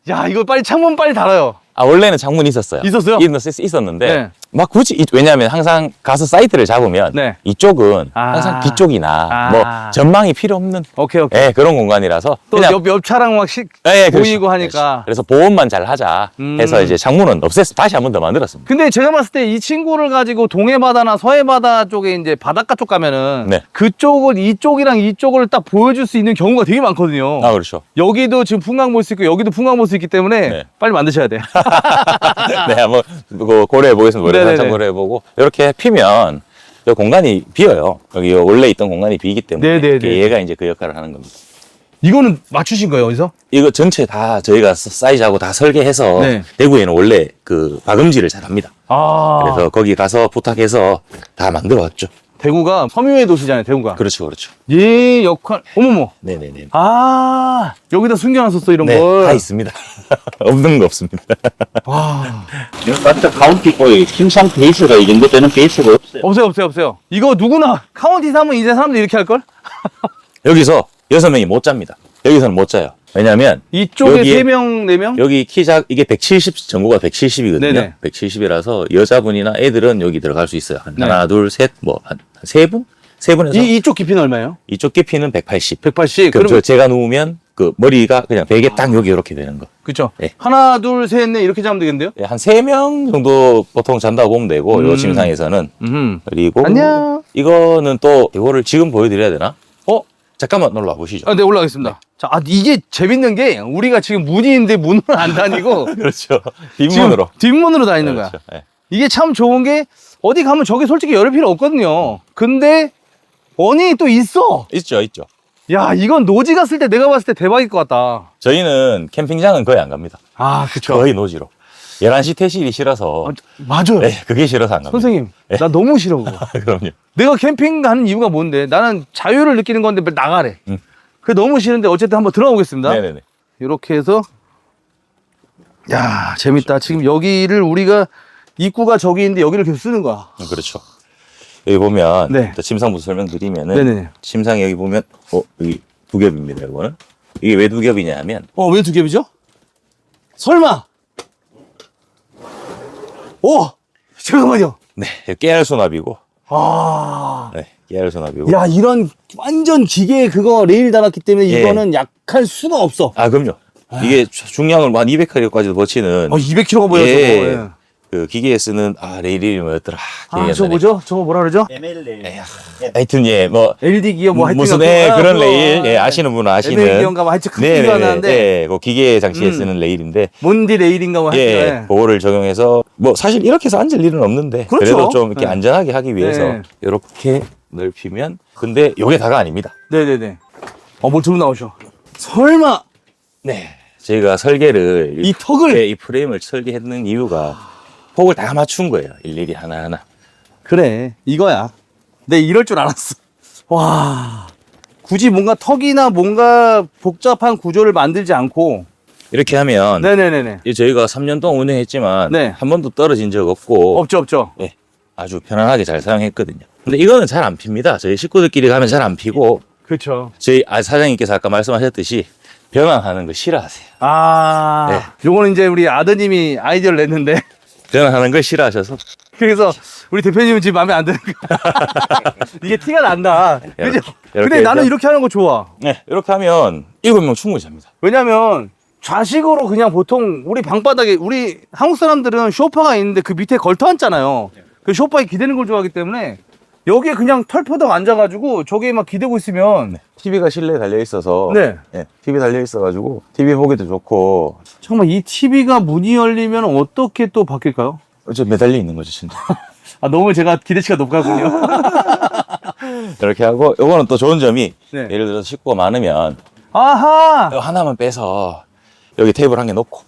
Speaker 1: 야, 이거 창문 빨리 달아요.
Speaker 2: 원래는 창문이 있었어요.
Speaker 1: 있었어요?
Speaker 2: 있었는데
Speaker 1: 네.
Speaker 2: 막 굳이 왜냐하면 항상 가서 사이트를 잡으면
Speaker 1: 네.
Speaker 2: 이쪽은 항상 뒤쪽이나 뭐 전망이 필요 없는
Speaker 1: 오케이.
Speaker 2: 예, 그런 공간이라서
Speaker 1: 또
Speaker 2: 그냥
Speaker 1: 옆 차랑 막
Speaker 2: 예, 그렇죠.
Speaker 1: 보이고 하니까.
Speaker 2: 그렇죠. 그래서 보온만 잘 하자 해서 이제 창문은 없앴어. 다시 한 번 더 만들었습니다.
Speaker 1: 근데 제가 봤을 때 이 친구를 가지고 동해바다나 서해바다 쪽에 이제 바닷가 쪽 가면은
Speaker 2: 네.
Speaker 1: 그쪽을 이쪽이랑 이쪽을 딱 보여줄 수 있는 경우가 되게 많거든요.
Speaker 2: 그렇죠.
Speaker 1: 여기도 지금 풍광 볼 수 있고 여기도 풍광 볼 수 있기 때문에
Speaker 2: 네.
Speaker 1: 빨리 만드셔야 돼.
Speaker 2: 네, 한번 고려해 보겠습니다. 노래
Speaker 1: 네네네.
Speaker 2: 살짝 고려해 보고 이렇게 피면 이 공간이 비어요. 여기 원래 있던 공간이 비기 때문에
Speaker 1: 네네네.
Speaker 2: 얘가 이제 그 역할을 하는 겁니다.
Speaker 1: 이거는 맞추신 거예요, 어디서?
Speaker 2: 이거 전체 다 저희가 사이즈하고 다 설계해서
Speaker 1: 네.
Speaker 2: 대구에는 원래 그 박음질을 잘합니다. 그래서 거기 가서 부탁해서 다 만들어 왔죠.
Speaker 1: 대구가 섬유의 도시잖아요, 대구가.
Speaker 2: 그렇죠.
Speaker 1: 얘 역할, 어머머.
Speaker 2: 네네네.
Speaker 1: 여기다 숨겨놨었어, 이런
Speaker 2: 네,
Speaker 1: 걸.
Speaker 2: 다 있습니다. 없는 거 없습니다.
Speaker 1: 와.
Speaker 3: 완전 카운티 거의 심상 베이스가 이 정도 되는 베이스가 없어요.
Speaker 1: 없어요. 이거 누구나 카운티 사면 이제 사람들 이렇게 할걸?
Speaker 2: 여기서 6명이 못 잡니다. 여기서는 못 자요. 왜냐면
Speaker 1: 이쪽에
Speaker 2: 여기에
Speaker 1: 3명, 4명?
Speaker 2: 여기 이게 170, 전고가 170이거든요.
Speaker 1: 네네.
Speaker 2: 170이라서 여자분이나 애들은 여기 들어갈 수 있어요.
Speaker 1: 네.
Speaker 2: 하나, 둘, 셋, 한 세 분? 세 분에서
Speaker 1: 이쪽 깊이는 얼마예요?
Speaker 2: 이쪽 깊이는 180.
Speaker 1: 180.
Speaker 2: 그럼 제가 누우면 그 머리가 그냥 베개 딱 여기 이렇게 되는 거.
Speaker 1: 그쵸.
Speaker 2: 네.
Speaker 1: 하나, 둘, 셋, 넷 이렇게 잡으면 되겠는데요?
Speaker 2: 한 3명 정도 보통 잔다고 보면 되고, 요 침상에서는. 그리고
Speaker 1: 안녕.
Speaker 2: 이거는 또 이거를 지금 보여드려야 되나? 잠깐만 놀러 보시죠.
Speaker 1: 네, 올라가겠습니다. 자, 이게 재밌는 게 우리가 지금 문이 있는데 문을 안 다니고
Speaker 2: 그렇죠. 뒷문으로.
Speaker 1: 지금 뒷문으로 다니는
Speaker 2: 그렇죠.
Speaker 1: 거야.
Speaker 2: 네.
Speaker 1: 이게 참 좋은 게 어디 가면 저게 솔직히 열을 필요 없거든요. 근데 원이 또 있어.
Speaker 2: 있죠.
Speaker 1: 야, 이건 노지 갔을 때 내가 봤을 때 대박일 것 같다.
Speaker 2: 저희는 캠핑장은 거의 안 갑니다.
Speaker 1: 그쵸.
Speaker 2: 거의 노지로. 11시 퇴실이 싫어서.
Speaker 1: 맞아요.
Speaker 2: 네, 그게 싫어서 안 갑니다.
Speaker 1: 선생님,
Speaker 2: 네.
Speaker 1: 나 너무 싫어, 그거.
Speaker 2: 그럼요.
Speaker 1: 내가 캠핑 가는 이유가 뭔데? 나는 자유를 느끼는 건데 왜 나가래. 그게 너무 싫은데 어쨌든 한번 들어가 보겠습니다.
Speaker 2: 네네네.
Speaker 1: 이렇게 해서 야, 재밌다. 지금 여기를 우리가 입구가 저기 있는데 여기를 계속 쓰는 거야.
Speaker 2: 그렇죠. 여기 보면
Speaker 1: 네.
Speaker 2: 침상부터 설명드리면은
Speaker 1: 네네.
Speaker 2: 침상 여기 보면 여기 두 겹입니다. 이거는 이게 왜 두 겹이냐 하면
Speaker 1: 왜 두 겹이죠? 설마 오! 잠깐만요.
Speaker 2: 네, 깨알 수납이고.
Speaker 1: 아.
Speaker 2: 네, 깨알 수납이고.
Speaker 1: 야, 이런 완전 기계 그거 레일 달았기 때문에
Speaker 2: 예.
Speaker 1: 이거는 약할 수가 없어.
Speaker 2: 아, 그럼요. 이게 중량을 한 200kg까지도 버치는
Speaker 1: 200kg가 뭐야,
Speaker 2: 예.
Speaker 1: 저거. 예.
Speaker 2: 그 기계에 쓰는 레일 이름이 뭐였더라. 기억이 안
Speaker 1: 저거
Speaker 2: 나네.
Speaker 1: 뭐죠? 저거 뭐라 그러죠?
Speaker 3: ML
Speaker 2: 하여튼 예, 뭐
Speaker 1: LD 기어 뭐 하여튼
Speaker 2: 무슨 그런 레일 예, 아시는 분은 아시는.
Speaker 1: ML 기어인가 뭐 하여튼 큰 기어 하나인데
Speaker 2: 예, 그 기계 장치에 쓰는 레일인데
Speaker 1: 몬디 레일인가 뭐 하여튼.
Speaker 2: 예, 그거를 적용해서 뭐 사실 이렇게 해서 앉을 일은 없는데
Speaker 1: 그렇죠.
Speaker 2: 그래도 좀 이렇게
Speaker 1: 네.
Speaker 2: 안전하게 하기 위해서
Speaker 1: 네.
Speaker 2: 이렇게 넓히면 근데 요게 다가 아닙니다.
Speaker 1: 네네네. 뭘 들고 나오셔. 설마
Speaker 2: 네. 저희가 설계를
Speaker 1: 이 턱을
Speaker 2: 이 프레임을 설계했는 이유가 폭을 다 맞춘 거예요. 일일이 하나하나.
Speaker 1: 그래 이거야. 내 이럴 줄 알았어. 와 굳이 뭔가 턱이나 뭔가 복잡한 구조를 만들지 않고
Speaker 2: 이렇게 하면
Speaker 1: 네네네네.
Speaker 2: 저희가 3년 동안 운영했지만
Speaker 1: 네.
Speaker 2: 한 번도 떨어진 적 없고
Speaker 1: 없죠.
Speaker 2: 예, 아주 편안하게 잘 사용했거든요. 근데 이거는 잘 안 핍니다. 저희 식구들끼리 가면 잘 안 피고
Speaker 1: 그렇죠.
Speaker 2: 저희 사장님께서 아까 말씀하셨듯이 변환하는 거 싫어하세요. 네.
Speaker 1: 요거는 이제 우리 아드님이 아이디어를 냈는데
Speaker 2: 변환하는 걸 싫어하셔서
Speaker 1: 그래서 우리 대표님은 지금 마음에 안 드는 거야. 이게 티가 난다. 그죠?
Speaker 2: 이렇게
Speaker 1: 근데 나는
Speaker 2: 해서?
Speaker 1: 이렇게 하는 거 좋아.
Speaker 2: 네, 이렇게 하면 7명 충분히 잡니다.
Speaker 1: 왜냐면 좌식으로 그냥 보통 우리 방바닥에 우리 한국 사람들은 쇼파가 있는데 그 밑에 걸터 앉잖아요. 그 쇼파에 기대는 걸 좋아하기 때문에 여기에 그냥 털퍼덕 앉아가지고 저기에 막 기대고 있으면
Speaker 2: TV가 실내에 달려 있어서
Speaker 1: 네.
Speaker 2: TV 달려 있어가지고 TV 보기도 좋고
Speaker 1: 잠깐만 이 TV가 문이 열리면 어떻게 또 바뀔까요?
Speaker 2: 저 매달려 있는 거죠 진짜.
Speaker 1: 너무 제가 기대치가 높거든요.
Speaker 2: 이렇게 하고 요거는 또 좋은 점이
Speaker 1: 네.
Speaker 2: 예를 들어서 식구가 많으면
Speaker 1: 아하
Speaker 2: 이거 하나만 빼서 여기 테이블 한 개 놓고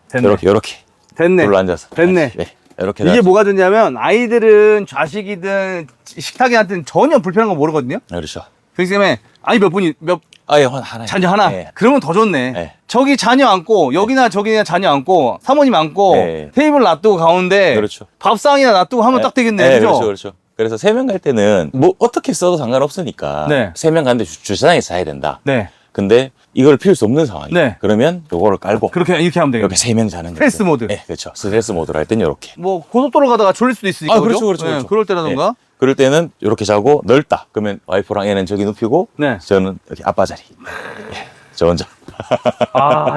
Speaker 1: 됐네.
Speaker 2: 이렇게
Speaker 1: 됐네.
Speaker 2: 둘러 앉아서
Speaker 1: 됐네.
Speaker 2: 네, 이렇게
Speaker 1: 이게 뭐가 좋냐면 아이들은 좌식이든 식탁이든 전혀 불편한 거 모르거든요.
Speaker 2: 그렇죠.
Speaker 1: 그렇기 때문에 아니 몇 분이 몇
Speaker 2: 아예 하나
Speaker 1: 자녀 하나
Speaker 2: 네.
Speaker 1: 그러면 더 좋네.
Speaker 2: 네.
Speaker 1: 저기 자녀 앉고 여기나 저기나 자녀 앉고 사모님 앉고
Speaker 2: 네.
Speaker 1: 테이블 놔두고 가운데
Speaker 2: 그렇죠.
Speaker 1: 밥상이나 놔두고 하면 딱 되겠네.
Speaker 2: 네,
Speaker 1: 그죠?
Speaker 2: 그렇죠. 그래서 3명 갈 때는 뭐 어떻게 써도 상관없으니까
Speaker 1: 네.
Speaker 2: 3명 가는데 주차장에 사야 된다.
Speaker 1: 네.
Speaker 2: 근데 이걸 필 수 없는 상황이에요.
Speaker 1: 네.
Speaker 2: 그러면 요거를 깔고
Speaker 1: 그렇게 이렇게 하면 되겠네.
Speaker 2: 이렇게 3명 자는 거죠.
Speaker 1: 스트레스 모드.
Speaker 2: 네, 그렇죠. 스트레스 모드로 할 때는 이렇게.
Speaker 1: 뭐 고속도로 가다가 졸릴 수도 있으니까.
Speaker 2: 그렇죠,
Speaker 1: 그죠?
Speaker 2: 그렇죠, 그렇죠.
Speaker 1: 그럴 때라던가.
Speaker 2: 그럴 때는 이렇게 자고 넓다. 그러면 와이프랑 애는 저기 눕히고
Speaker 1: 네.
Speaker 2: 저는 여기 아빠 자리. 저 혼자.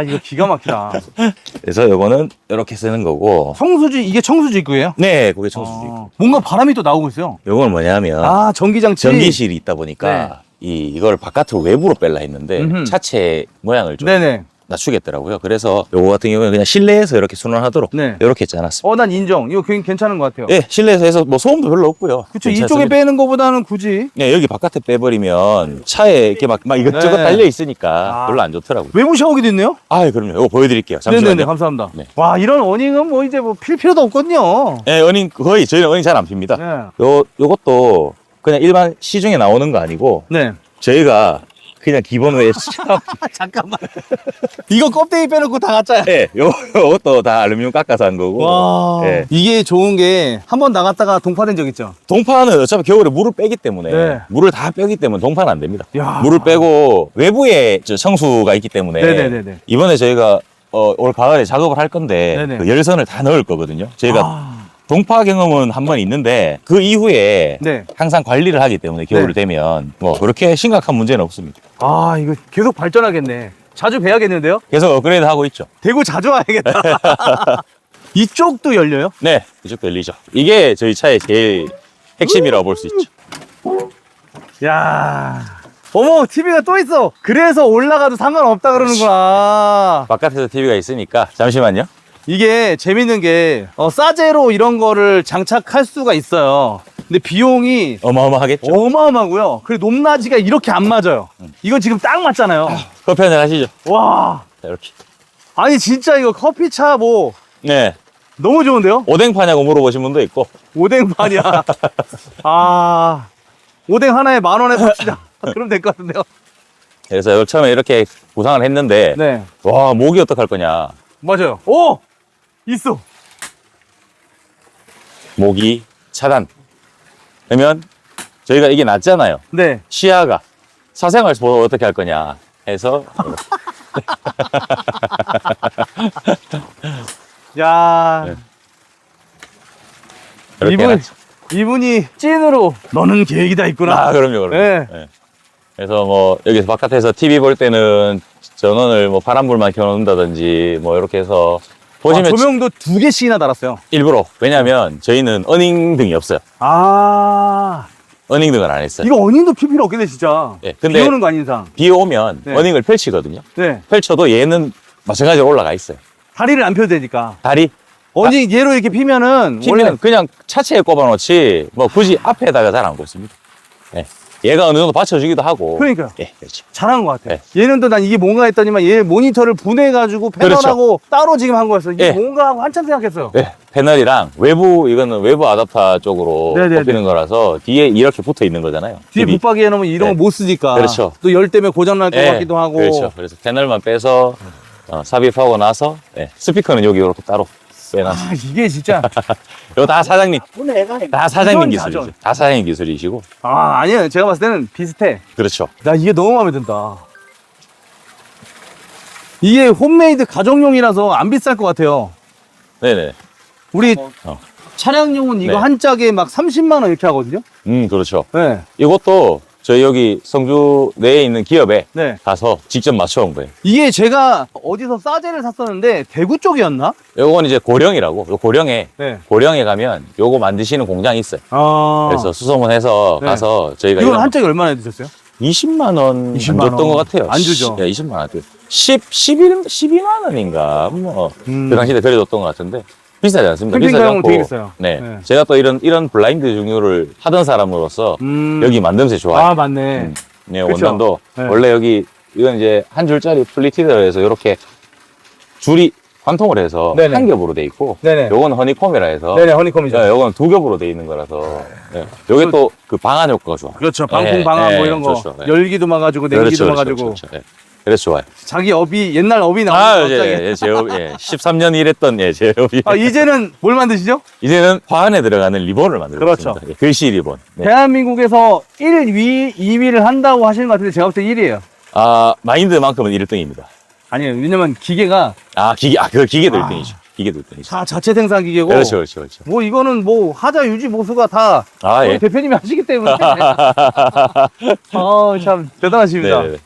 Speaker 1: 이거 기가 막히다.
Speaker 2: 그래서 요거는 이렇게 쓰는 거고.
Speaker 1: 청수지 이게 청수지 입구예요?
Speaker 2: 네, 그게 청수지.
Speaker 1: 뭔가 바람이 또 나오고 있어요.
Speaker 2: 요거는 뭐냐면
Speaker 1: 전기장치.
Speaker 2: 전기실이 있다 보니까 이걸 바깥으로 외부로 뺄라 했는데
Speaker 1: 음흠.
Speaker 2: 차체 모양을 좀
Speaker 1: 네네.
Speaker 2: 낮추겠더라고요. 그래서 요거 같은 경우는 그냥 실내에서 이렇게 순환하도록
Speaker 1: 네.
Speaker 2: 이렇게 짜놨습니다.
Speaker 1: 난 인정. 이거 괜찮은 것 같아요.
Speaker 2: 예, 실내에서 해서 뭐 소음도 별로 없고요.
Speaker 1: 그쵸. 이쪽에
Speaker 2: 괜찮습니다.
Speaker 1: 빼는 것보다는 굳이.
Speaker 2: 네, 여기 바깥에 빼버리면 차에 이렇게 막 이것저것
Speaker 1: 네.
Speaker 2: 달려 있으니까 별로 안 좋더라고요.
Speaker 1: 외부 샤워기도 있네요?
Speaker 2: 그럼요. 이거 보여드릴게요. 잠시만요.
Speaker 1: 네네네. 감사합니다.
Speaker 2: 네.
Speaker 1: 와, 이런 어닝은 뭐 이제 뭐 필 필요도 없거든요.
Speaker 2: 네, 저희는 어닝 잘 안 핍니다.
Speaker 1: 네.
Speaker 2: 요것도 그냥 일반 시중에 나오는 거 아니고
Speaker 1: 네.
Speaker 2: 저희가 그냥 기본 외에
Speaker 1: 잠깐만. 이거 껍데기 빼놓고 다 가짜야.
Speaker 2: 네, 요것도 다 알루미늄 깎아서 한 거고.
Speaker 1: 와.
Speaker 2: 네.
Speaker 1: 이게 좋은 게 한 번 나갔다가 동파된 적 있죠?
Speaker 2: 동파는 어차피 겨울에 물을 빼기 때문에
Speaker 1: 네.
Speaker 2: 물을 다 빼기 때문에 동파는 안 됩니다.
Speaker 1: 야.
Speaker 2: 물을 빼고 외부에 청수가 있기 때문에
Speaker 1: 네네네네.
Speaker 2: 이번에 저희가 올 가을에 작업을 할 건데
Speaker 1: 네네.
Speaker 2: 그 열선을 다 넣을 거거든요. 저희가 동파 경험은 한 번 있는데 그 이후에
Speaker 1: 네.
Speaker 2: 항상 관리를 하기 때문에 겨울이
Speaker 1: 네.
Speaker 2: 되면 뭐 그렇게 심각한 문제는 없습니다.
Speaker 1: 이거 계속 발전하겠네. 자주 뵈야겠는데요?
Speaker 2: 계속 업그레이드 하고 있죠.
Speaker 1: 대구 자주 와야겠다. 이쪽도 열려요?
Speaker 2: 네, 이쪽도 열리죠. 이게 저희 차의 제일 핵심이라고 볼 수 있죠.
Speaker 1: 야. 어머, TV가 또 있어. 그래서 올라가도 상관없다 그러는구나.
Speaker 2: 바깥에서 TV가 있으니까 잠시만요.
Speaker 1: 이게 재밌는 게 싸제로 이런 거를 장착할 수가 있어요. 근데 비용이
Speaker 2: 어마어마하겠죠.
Speaker 1: 어마어마하고요. 그리고 높낮이가 이렇게 안 맞아요. 이건 지금 딱 맞잖아요.
Speaker 2: 커피 한잔 하시죠.
Speaker 1: 와.
Speaker 2: 자, 이렇게.
Speaker 1: 아니 진짜 이거 커피차 뭐
Speaker 2: 네,
Speaker 1: 너무 좋은데요?
Speaker 2: 오뎅파냐고 물어보신 분도 있고.
Speaker 1: 오뎅판이야. 오뎅 하나에 10,000원에 삽시다. 그럼 될 것 같은데요?
Speaker 2: 그래서 처음에 이렇게 구상을 했는데
Speaker 1: 네.
Speaker 2: 와, 목이 어떡할 거냐.
Speaker 1: 맞아요. 오! 있어.
Speaker 2: 모기 차단. 그러면 저희가 이게 낫잖아요.
Speaker 1: 네.
Speaker 2: 시야가 사생활 보호 어떻게 할 거냐 해서
Speaker 1: 야.
Speaker 2: 네. 그렇게 해놨죠.
Speaker 1: 이분이 찐으로 너는 계획이 다 있구나.
Speaker 2: 아, 그럼요.
Speaker 1: 네.
Speaker 2: 네. 그래서 뭐 여기서 바깥에서 TV 볼 때는 전원을 뭐 파란불만 켜놓는다든지 뭐 이렇게 해서 보시면
Speaker 1: 조명도 2개씩이나 달았어요.
Speaker 2: 일부러. 왜냐면 저희는 어닝등이 없어요.
Speaker 1: 아,
Speaker 2: 어닝등을 안 했어요.
Speaker 1: 이거 어닝도 필요 없겠네, 진짜.
Speaker 2: 네, 근데
Speaker 1: 비 오는 거 아닌 이상.
Speaker 2: 비 오면
Speaker 1: 네.
Speaker 2: 어닝을 펼치거든요.
Speaker 1: 네.
Speaker 2: 펼쳐도 얘는 마찬가지로 올라가 있어요.
Speaker 1: 다리를 안 펴도 되니까.
Speaker 2: 다리
Speaker 1: 어닝 얘로 이렇게 피면은
Speaker 2: 피면
Speaker 1: 원래
Speaker 2: 그냥 차체에 꼽아놓지 뭐 굳이 앞에다가 잘 안 꼽습니다. 네. 얘가 어느 정도 받쳐주기도 하고.
Speaker 1: 그러니까요.
Speaker 2: 예, 그렇죠.
Speaker 1: 잘한 것 같아요.
Speaker 2: 네.
Speaker 1: 얘는 또 난 이게 뭔가 했더니만 얘 모니터를 분해가지고 패널하고 따로 지금 한 거였어. 이게
Speaker 2: 네.
Speaker 1: 뭔가 하고 한참 생각했어요.
Speaker 2: 네, 패널이랑 외부 이거는 외부 아답터 쪽으로
Speaker 1: 네네네.
Speaker 2: 꼽히는 거라서 뒤에 이렇게 붙어 있는 거잖아요.
Speaker 1: 뒤에
Speaker 2: TV.
Speaker 1: 붙박이 해놓으면 이런
Speaker 2: 네.
Speaker 1: 거 못 쓰니까.
Speaker 2: 그렇죠.
Speaker 1: 또 열 때문에 고장날 것
Speaker 2: 네,
Speaker 1: 같기도 하고.
Speaker 2: 그렇죠. 그래서 패널만 빼서 삽입하고 나서 스피커는 여기 이렇게 따로 빼놨어요.
Speaker 1: 아, 이게 진짜.
Speaker 2: 이거 다 사장님,
Speaker 3: 분해가
Speaker 2: 다 사장님
Speaker 1: 이건
Speaker 2: 기술이죠.
Speaker 1: 자전.
Speaker 2: 다 사장님 기술이시고.
Speaker 1: 아, 아니에요. 제가 봤을 때는 비슷해.
Speaker 2: 그렇죠.
Speaker 1: 나 이게 너무 마음에 든다. 이게 홈메이드 가정용이라서 안 비쌀 것 같아요.
Speaker 2: 네네.
Speaker 1: 우리
Speaker 2: 어.
Speaker 1: 차량용은 이거
Speaker 2: 네.
Speaker 1: 한 짝에 막 30만 원 이렇게 하거든요.
Speaker 2: 그렇죠.
Speaker 1: 네.
Speaker 2: 이것도 저희 여기 성주 내에 있는 기업에
Speaker 1: 네.
Speaker 2: 가서 직접 맞춰온 거예요.
Speaker 1: 이게 제가 어디서 싸제를 샀었는데 대구 쪽이었나?
Speaker 2: 요건 이제 고령이라고, 요 고령에,
Speaker 1: 네.
Speaker 2: 고령에 가면 요거 만드시는 공장이 있어요.
Speaker 1: 아.
Speaker 2: 그래서 수소문해서
Speaker 1: 네.
Speaker 2: 가서 저희가
Speaker 1: 이건
Speaker 2: 이런
Speaker 1: 한 짝에 얼마나 드셨어요?
Speaker 2: 20만 원
Speaker 1: 20만
Speaker 2: 줬던
Speaker 1: 원.
Speaker 2: 것 같아요.
Speaker 1: 안 주죠?
Speaker 2: 예, 20만 원. 12만 원인가? 뭐, 그 당시에 그래줬던 것 같은데. 비싸지 않습니다. 비싸지
Speaker 1: 캠핑카용은
Speaker 2: 않고.
Speaker 1: 되게 비싸요.
Speaker 2: 네.
Speaker 1: 네.
Speaker 2: 제가 또 이런 블라인드 종류를 하던 사람으로서 여기 만듦새 좋아요.
Speaker 1: 아, 맞네.
Speaker 2: 네,
Speaker 1: 그쵸?
Speaker 2: 원단도.
Speaker 1: 네.
Speaker 2: 원래 여기, 이건 이제 한 줄짜리 플리티드에서 이렇게 줄이 관통을 해서
Speaker 1: 네네.
Speaker 2: 한 겹으로 돼 있고.
Speaker 1: 네네.
Speaker 2: 요건 허니콤이라 해서.
Speaker 1: 네네, 허니콤이죠.
Speaker 2: 네, 요건 두 겹으로 돼 있는 거라서. 네. 요게 또 그 방한 효과가 좋아요.
Speaker 1: 그렇죠. 방풍
Speaker 2: 네,
Speaker 1: 방한
Speaker 2: 네,
Speaker 1: 뭐 이런 거.
Speaker 2: 좋죠. 네.
Speaker 1: 열기도 막아주고 냉기도 막아주고.
Speaker 2: 네. 그래서 좋아요.
Speaker 1: 자기 업이 옛날 업이
Speaker 2: 아,
Speaker 1: 나오는
Speaker 2: 예,
Speaker 1: 갑자기.
Speaker 2: 예, 제업, 예. 13년 일했던, 예, 제업이.
Speaker 1: 아, 이제는 뭘 만드시죠?
Speaker 2: 이제는 화환에 들어가는 리본을 만들고
Speaker 1: 그렇죠.
Speaker 2: 있습니다. 예, 글씨 리본. 네.
Speaker 1: 대한민국에서 1위, 2위를 한다고 하시는 것 같은데 제가 볼 때 1위에요.
Speaker 2: 아, 마인드만큼은 1등입니다.
Speaker 1: 아니에요. 왜냐면 기계가
Speaker 2: 아, 그 기계도 1등이죠. 기계도 1등이죠.
Speaker 1: 다 자체 생산 기계고.
Speaker 2: 그렇죠, 그렇죠, 그렇죠.
Speaker 1: 뭐 이거는 뭐 하자 유지 보수가 다
Speaker 2: 아,
Speaker 1: 우리
Speaker 2: 예.
Speaker 1: 대표님이 하시기 때문에. 참 대단하십니다.
Speaker 2: 네, 네.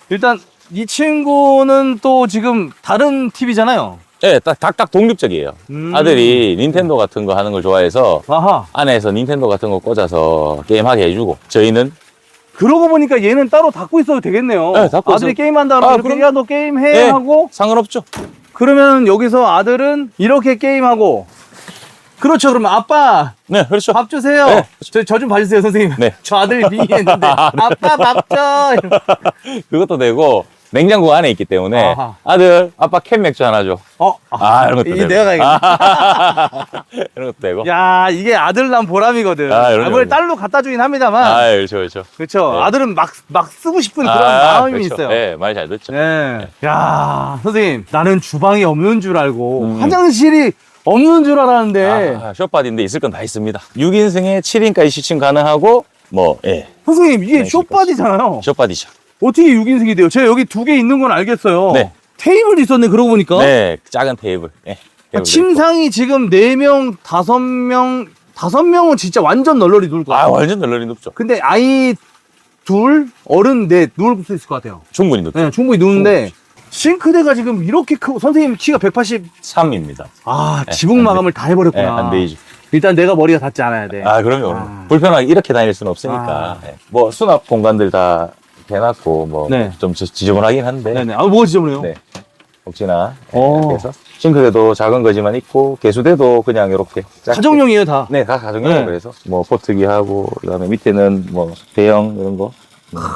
Speaker 1: 일단 이 친구는 또 지금 다른 TV잖아요.
Speaker 2: 예, 딱 독립적이에요. 아들이 닌텐도 같은 거 하는 걸 좋아해서
Speaker 1: 아하.
Speaker 2: 안에서 닌텐도 같은 거 꽂아서 게임하게 해주고 저희는
Speaker 1: 그러고 보니까 얘는 따로 닫고 있어도 되겠네요.
Speaker 2: 네, 닫고
Speaker 1: 아들이
Speaker 2: 있어도-
Speaker 1: 게임한다 그러면
Speaker 2: 아,
Speaker 1: 이렇게
Speaker 2: 그럼-
Speaker 1: 야 너 게임해
Speaker 2: 네.
Speaker 1: 하고
Speaker 2: 상관없죠.
Speaker 1: 그러면 여기서 아들은 이렇게 게임하고 그렇죠. 그러면 아빠
Speaker 2: 네, 그렇죠.
Speaker 1: 밥 주세요.
Speaker 2: 네.
Speaker 1: 저 좀 봐주세요 선생님.
Speaker 2: 네.
Speaker 1: 저 아들 빙의했는데 아빠 밥 줘.
Speaker 2: 그것도 되고 냉장고 안에 있기 때문에
Speaker 1: 아하.
Speaker 2: 아들, 아빠 캔 맥주 하나 줘. 이런 것도
Speaker 1: 이
Speaker 2: 되고.
Speaker 1: 내가 가야겠다.
Speaker 2: 이런 것도 되고.
Speaker 1: 야 이게 아들 난 보람이거든.
Speaker 2: 아, 이런
Speaker 1: 아무래도
Speaker 2: 거.
Speaker 1: 딸로 갖다 주긴 합니다만.
Speaker 2: 아, 그렇죠, 그렇죠.
Speaker 1: 그렇죠.
Speaker 2: 네.
Speaker 1: 아들은 막 쓰고 싶은 그런 마음이
Speaker 2: 그렇죠.
Speaker 1: 있어요.
Speaker 2: 네, 말 잘 듣죠.
Speaker 1: 네. 야 선생님 나는 주방이 없는 줄 알고
Speaker 2: 음.
Speaker 1: 화장실이 없는 줄 알았는데
Speaker 2: 숏바디인데 있을 건 다 있습니다. 6인승에 7인까지 시침 가능하고, 뭐, 예,
Speaker 1: 선생님 이게
Speaker 2: 네,
Speaker 1: 숏바디잖아요.
Speaker 2: 숏바디죠.
Speaker 1: 어떻게 6인승이 돼요? 제가 여기 2개 있는 건 알겠어요.
Speaker 2: 네.
Speaker 1: 테이블도 있었네 그러고 보니까.
Speaker 2: 네, 작은 테이블. 예. 테이블도
Speaker 1: 침상이 지금 4명, 5명, 5명은 진짜 완전 널널히 누울
Speaker 2: 있고.
Speaker 1: 것
Speaker 2: 아,
Speaker 1: 같아요.
Speaker 2: 완전 널널히 높죠.
Speaker 1: 근데 아이 둘, 어른 넷 누울 수 있을 것 같아요.
Speaker 2: 충분히 높죠.
Speaker 1: 네, 충분히 누우는데 싱크대가 지금 이렇게 크고 선생님 키가 180.
Speaker 2: 3입니다.
Speaker 1: 아,
Speaker 2: 네,
Speaker 1: 지붕
Speaker 2: 안
Speaker 1: 마감을 다
Speaker 2: 예,
Speaker 1: 해버렸구나.
Speaker 2: 안 되죠.
Speaker 1: 일단 내가 머리가 닿지 않아야 돼.
Speaker 2: 아, 그럼요. 그럼요.
Speaker 1: 아.
Speaker 2: 불편하게 이렇게 다닐 수는 없으니까. 예. 뭐, 수납 공간들 다 해놨고, 뭐,
Speaker 1: 네.
Speaker 2: 좀 지저분하긴 한데.
Speaker 1: 네네. 아, 뭐가 지저분해요?
Speaker 2: 네. 혹시나.
Speaker 1: 오.
Speaker 2: 이렇게 해서. 싱크대도 작은 거지만 있고, 개수대도 그냥 이렇게. 작게.
Speaker 1: 가정용이에요, 다.
Speaker 2: 네, 다 가정용.
Speaker 1: 네.
Speaker 2: 그래서. 뭐, 포트기 하고, 그 다음에 밑에는 뭐, 대형 이런 거.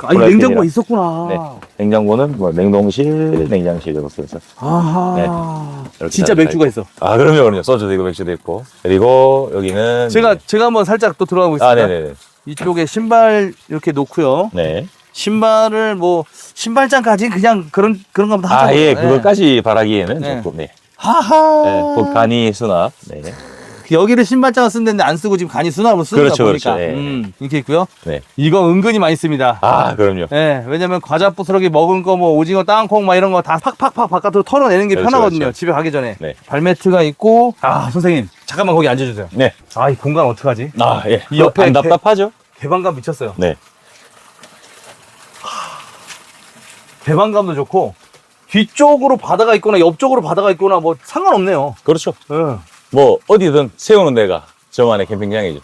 Speaker 1: 아니, 냉장고가 있었구나.
Speaker 2: 네. 냉장고는 뭐, 냉동실, 냉장실 이렇게 해서.
Speaker 1: 아하.
Speaker 2: 이렇게
Speaker 1: 진짜
Speaker 2: 다
Speaker 1: 맥주가 있어.
Speaker 2: 아, 그럼요. 소주도 있고, 맥주도 있고. 그리고 여기는.
Speaker 1: 제가 한번 살짝 또 들어가
Speaker 2: 아,
Speaker 1: 보겠습니다.
Speaker 2: 네네네.
Speaker 1: 이쪽에 신발 이렇게 놓고요.
Speaker 2: 네.
Speaker 1: 신발을 뭐 신발장까지 그냥 그런 거보다 하죠.
Speaker 2: 아, 예,
Speaker 1: 네.
Speaker 2: 그것까지 바라기에는
Speaker 1: 네.
Speaker 2: 조금, 네.
Speaker 1: 하하.
Speaker 2: 네, 그 간이 수납. 네.
Speaker 1: 여기를 신발장을 쓰는데 안 쓰고 지금 간이 수납을 쓰는
Speaker 2: 그렇죠,
Speaker 1: 거 보니까.
Speaker 2: 그렇죠. 예.
Speaker 1: 이렇게 있고요.
Speaker 2: 네.
Speaker 1: 이거 은근히 많이 씁니다.
Speaker 2: 아, 그럼요.
Speaker 1: 네, 왜냐면 과자 부스러기 먹은 거 뭐 오징어 땅콩 막 이런 거 다 팍팍팍 바깥으로 털어내는 게
Speaker 2: 그렇죠,
Speaker 1: 편하거든요.
Speaker 2: 그렇죠.
Speaker 1: 집에 가기 전에.
Speaker 2: 네.
Speaker 1: 발매트가 있고. 아, 선생님. 잠깐만 거기 앉아주세요.
Speaker 2: 네.
Speaker 1: 아, 이 공간 어떡하지?
Speaker 2: 아, 예.
Speaker 1: 이 옆에
Speaker 2: 안 답답하죠?
Speaker 1: 개방감 미쳤어요.
Speaker 2: 네.
Speaker 1: 개방감도 좋고 뒤쪽으로 바다가 있거나 옆쪽으로 바다가 있거나 뭐 상관없네요.
Speaker 2: 그렇죠.
Speaker 1: 예.
Speaker 2: 뭐, 어디든 세우는 데가 저만의 캠핑장이죠.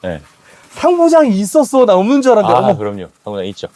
Speaker 2: 네.
Speaker 1: 상부장이 있었어. 나 없는 줄 알았는데.
Speaker 2: 아,
Speaker 1: 어머.
Speaker 2: 그럼요. 당연히 있죠.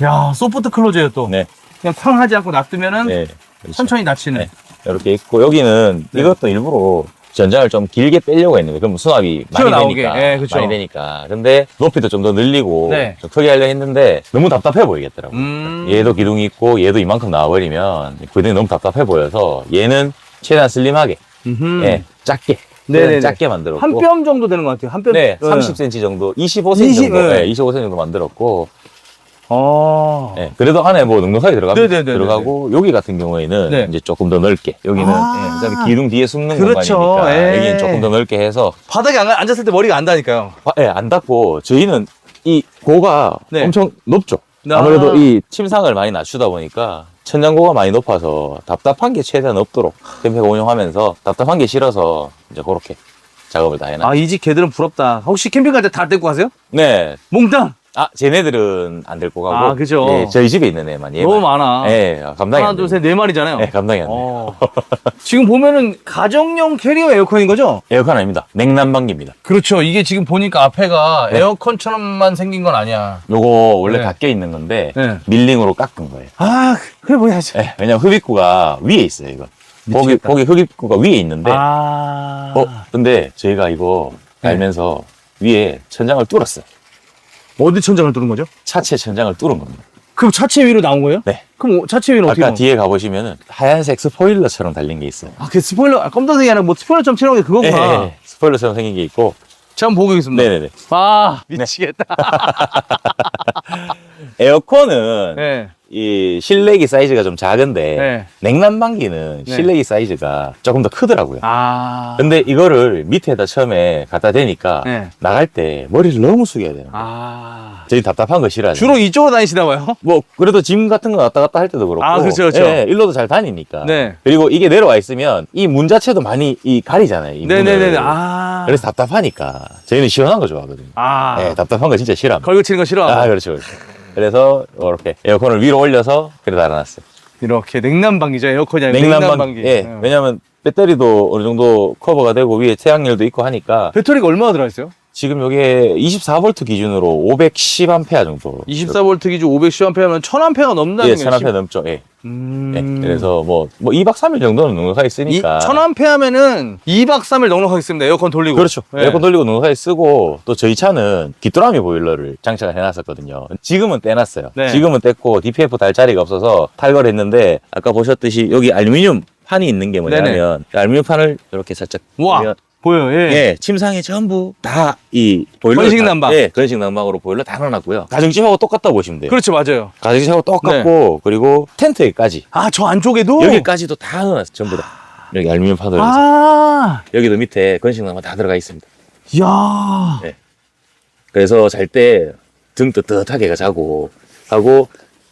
Speaker 1: 야, 소프트 클로즈예요 또.
Speaker 2: 네.
Speaker 1: 그냥 쾅 하지 않고 놔두면은
Speaker 2: 네. 그렇죠.
Speaker 1: 천천히 닫히는.
Speaker 2: 네. 이렇게 있고, 여기는
Speaker 1: 네.
Speaker 2: 이것도 일부러 전장을 좀 길게 빼려고 했는데, 그럼 수납이 많이
Speaker 1: 튀어나오게.
Speaker 2: 되니까.
Speaker 1: 예, 그쵸.
Speaker 2: 많이 되니까. 근데 높이도 좀 더 늘리고,
Speaker 1: 네.
Speaker 2: 좀 크게 하려 했는데, 너무 답답해 보이겠더라고요.
Speaker 1: 음.
Speaker 2: 얘도 기둥이 있고, 얘도 이만큼 나와버리면, 기둥이 너무 답답해 보여서, 얘는 최대한 슬림하게,
Speaker 1: 음흠.
Speaker 2: 예, 작게.
Speaker 1: 네네네.
Speaker 2: 작게 만들었고.
Speaker 1: 한 뼘 정도 되는 것 같아요. 한 뼘.
Speaker 2: 네, 30cm 정도, 25cm
Speaker 1: 20,
Speaker 2: 정도,
Speaker 1: 네.
Speaker 2: 예, 25cm 정도 만들었고,
Speaker 1: 어.
Speaker 2: 예, 그래도 안에 뭐 넉넉하게
Speaker 1: 네네네네네.
Speaker 2: 들어가고, 여기 같은 경우에는
Speaker 1: 네.
Speaker 2: 이제 조금 더 넓게, 여기는,
Speaker 1: 아.
Speaker 2: 예, 그다음에 기둥 뒤에 숨는
Speaker 1: 그렇죠.
Speaker 2: 공간이니까,
Speaker 1: 예.
Speaker 2: 여기는 조금 더 넓게 해서,
Speaker 1: 바닥에 앉았을 때 머리가 안 닿으니까요.
Speaker 2: 예, 안 닿고, 저희는 이 고가
Speaker 1: 네.
Speaker 2: 엄청 높죠.
Speaker 1: 아.
Speaker 2: 아무래도 이 침상을 많이 낮추다 보니까, 천장고가 많이 높아서 답답한 게 최대한 없도록 캠핑 운영하면서 답답한 게 싫어서 이제 그렇게 작업을 다 해놨.
Speaker 1: 아, 이 집 개들은 부럽다. 혹시 캠핑 갈 때 다 데리고 가세요?
Speaker 2: 네.
Speaker 1: 몽땅.
Speaker 2: 아, 쟤네들은 안 데리고 가고.
Speaker 1: 아, 그죠.
Speaker 2: 예, 저희 집에 있는 애만. 얘만.
Speaker 1: 너무 많아.
Speaker 2: 예, 감당이
Speaker 1: 하나,
Speaker 2: 안
Speaker 1: 둘,
Speaker 2: 돼요.
Speaker 1: 셋, 네 마리잖아요.
Speaker 2: 네, 감당이 안 돼요.
Speaker 1: 어. 지금 보면은 가정용 캐리어 에어컨인 거죠?
Speaker 2: 에어컨 아닙니다. 냉난방기입니다.
Speaker 1: 그렇죠. 이게 지금 보니까 앞에가
Speaker 2: 네.
Speaker 1: 에어컨처럼만 생긴 건 아니야.
Speaker 2: 요거 원래
Speaker 1: 네.
Speaker 2: 닫혀 있는 건데
Speaker 1: 네.
Speaker 2: 밀링으로 깎은 거예요.
Speaker 1: 아, 그래 뭐야지.
Speaker 2: 예, 왜냐면 흡입구가 위에 있어요, 이거.
Speaker 1: 미치겠다.
Speaker 2: 거기 흡입구가 위에 있는데.
Speaker 1: 아.
Speaker 2: 근데 저희가 이거
Speaker 1: 네.
Speaker 2: 알면서 위에 천장을 뚫었어요.
Speaker 1: 어디 천장을 뚫은 거죠?
Speaker 2: 차체 천장을 뚫은 겁니다.
Speaker 1: 그럼 차체 위로 나온 거예요?
Speaker 2: 네.
Speaker 1: 그럼 차체 위는 어떻게
Speaker 2: 아까
Speaker 1: 나온 거예요?
Speaker 2: 뒤에 가보시면은 하얀색 스포일러처럼 달린 게 있어요.
Speaker 1: 아, 그 스포일러, 아, 검정색이 아니라 뭐 스포일러처럼 칠한 게 그거구나.
Speaker 2: 예, 스포일러처럼 생긴 게 있고.
Speaker 1: 자, 한번 보고 있습니다.
Speaker 2: 네네네.
Speaker 1: 아, 미치겠다.
Speaker 2: 에어컨은
Speaker 1: 네.
Speaker 2: 이 실내기 사이즈가 좀 작은데
Speaker 1: 네.
Speaker 2: 냉난방기는
Speaker 1: 네.
Speaker 2: 실내기 사이즈가 조금 더 크더라고요.
Speaker 1: 아.
Speaker 2: 근데 이거를 밑에다 처음에 갖다 대니까
Speaker 1: 네.
Speaker 2: 나갈 때 머리를 너무 숙여야 돼요.
Speaker 1: 아.
Speaker 2: 저희 답답한 거 싫어하죠.
Speaker 1: 주로 이쪽으로 다니시나 봐요?
Speaker 2: 뭐 그래도 짐 같은 거 왔다 갔다 할 때도 그렇고.
Speaker 1: 아, 그렇죠, 그렇죠.
Speaker 2: 예, 일로도 잘 다니니까.
Speaker 1: 네.
Speaker 2: 그리고 이게 내려와 있으면 이 문 자체도 많이 이 가리잖아요. 이
Speaker 1: 네네네.
Speaker 2: 문을.
Speaker 1: 아.
Speaker 2: 그래서 답답하니까 저희는 시원한 거 좋아하거든요.
Speaker 1: 아.
Speaker 2: 예, 답답한 거 진짜 싫어합니다.
Speaker 1: 걸그치는 거 싫어하고.
Speaker 2: 아, 그렇죠, 그렇죠. 그래서 이렇게 에어컨을 위로 올려서 그래 달아놨어요.
Speaker 1: 이렇게 냉난방이죠. 에어컨이 아니라
Speaker 2: 냉난방.
Speaker 1: 냉난방기.
Speaker 2: 예,
Speaker 1: 네.
Speaker 2: 왜냐면 배터리도 어느 정도 커버가 되고 위에 태양열도 있고 하니까
Speaker 1: 배터리가 얼마나 들어있어요?
Speaker 2: 지금 여기에 24V 기준으로 510A 정도.
Speaker 1: 24V 기준 510A면 1000A가 넘는다는
Speaker 2: 예,
Speaker 1: 게
Speaker 2: 1000A 넘죠. 예. 예, 그래서 뭐 2박 3일 정도는 넉넉하게 쓰니까.
Speaker 1: 1000A면은 2박 3일 넉넉하게 씁니다. 에어컨 돌리고.
Speaker 2: 그렇죠.
Speaker 1: 예.
Speaker 2: 에어컨 돌리고 넉넉하게 쓰고 또 저희 차는 귀뚜라미 보일러를 장착을 해놨었거든요. 지금은 떼놨어요.
Speaker 1: 네.
Speaker 2: 지금은 뗐고 DPF 달 자리가 없어서 탈거를 했는데 아까 보셨듯이 여기 알루미늄 판이 있는 게 뭐냐면 알루미늄 판을 이렇게 살짝
Speaker 1: 우와.
Speaker 2: 보면
Speaker 1: 보여요. 예.
Speaker 2: 예, 침상에 전부 다 이 보일러
Speaker 1: 건식 난방.
Speaker 2: 예, 건식 난방으로 보일러 다 넣어놨고요. 가정집하고 똑같다 보시면 돼요.
Speaker 1: 그렇죠. 맞아요.
Speaker 2: 가정집하고 똑같고 그리고 텐트에까지
Speaker 1: 아, 저 안쪽에도?
Speaker 2: 여기까지도 다 넣어놨어요. 전부 다. 여기 알루미늄 판으로 해서
Speaker 1: 아.
Speaker 2: 여기도 밑에 건식 난방 다 들어가 있습니다.
Speaker 1: 이야.
Speaker 2: 그래서 잘 때 등 뜨뜻하게 자고 하고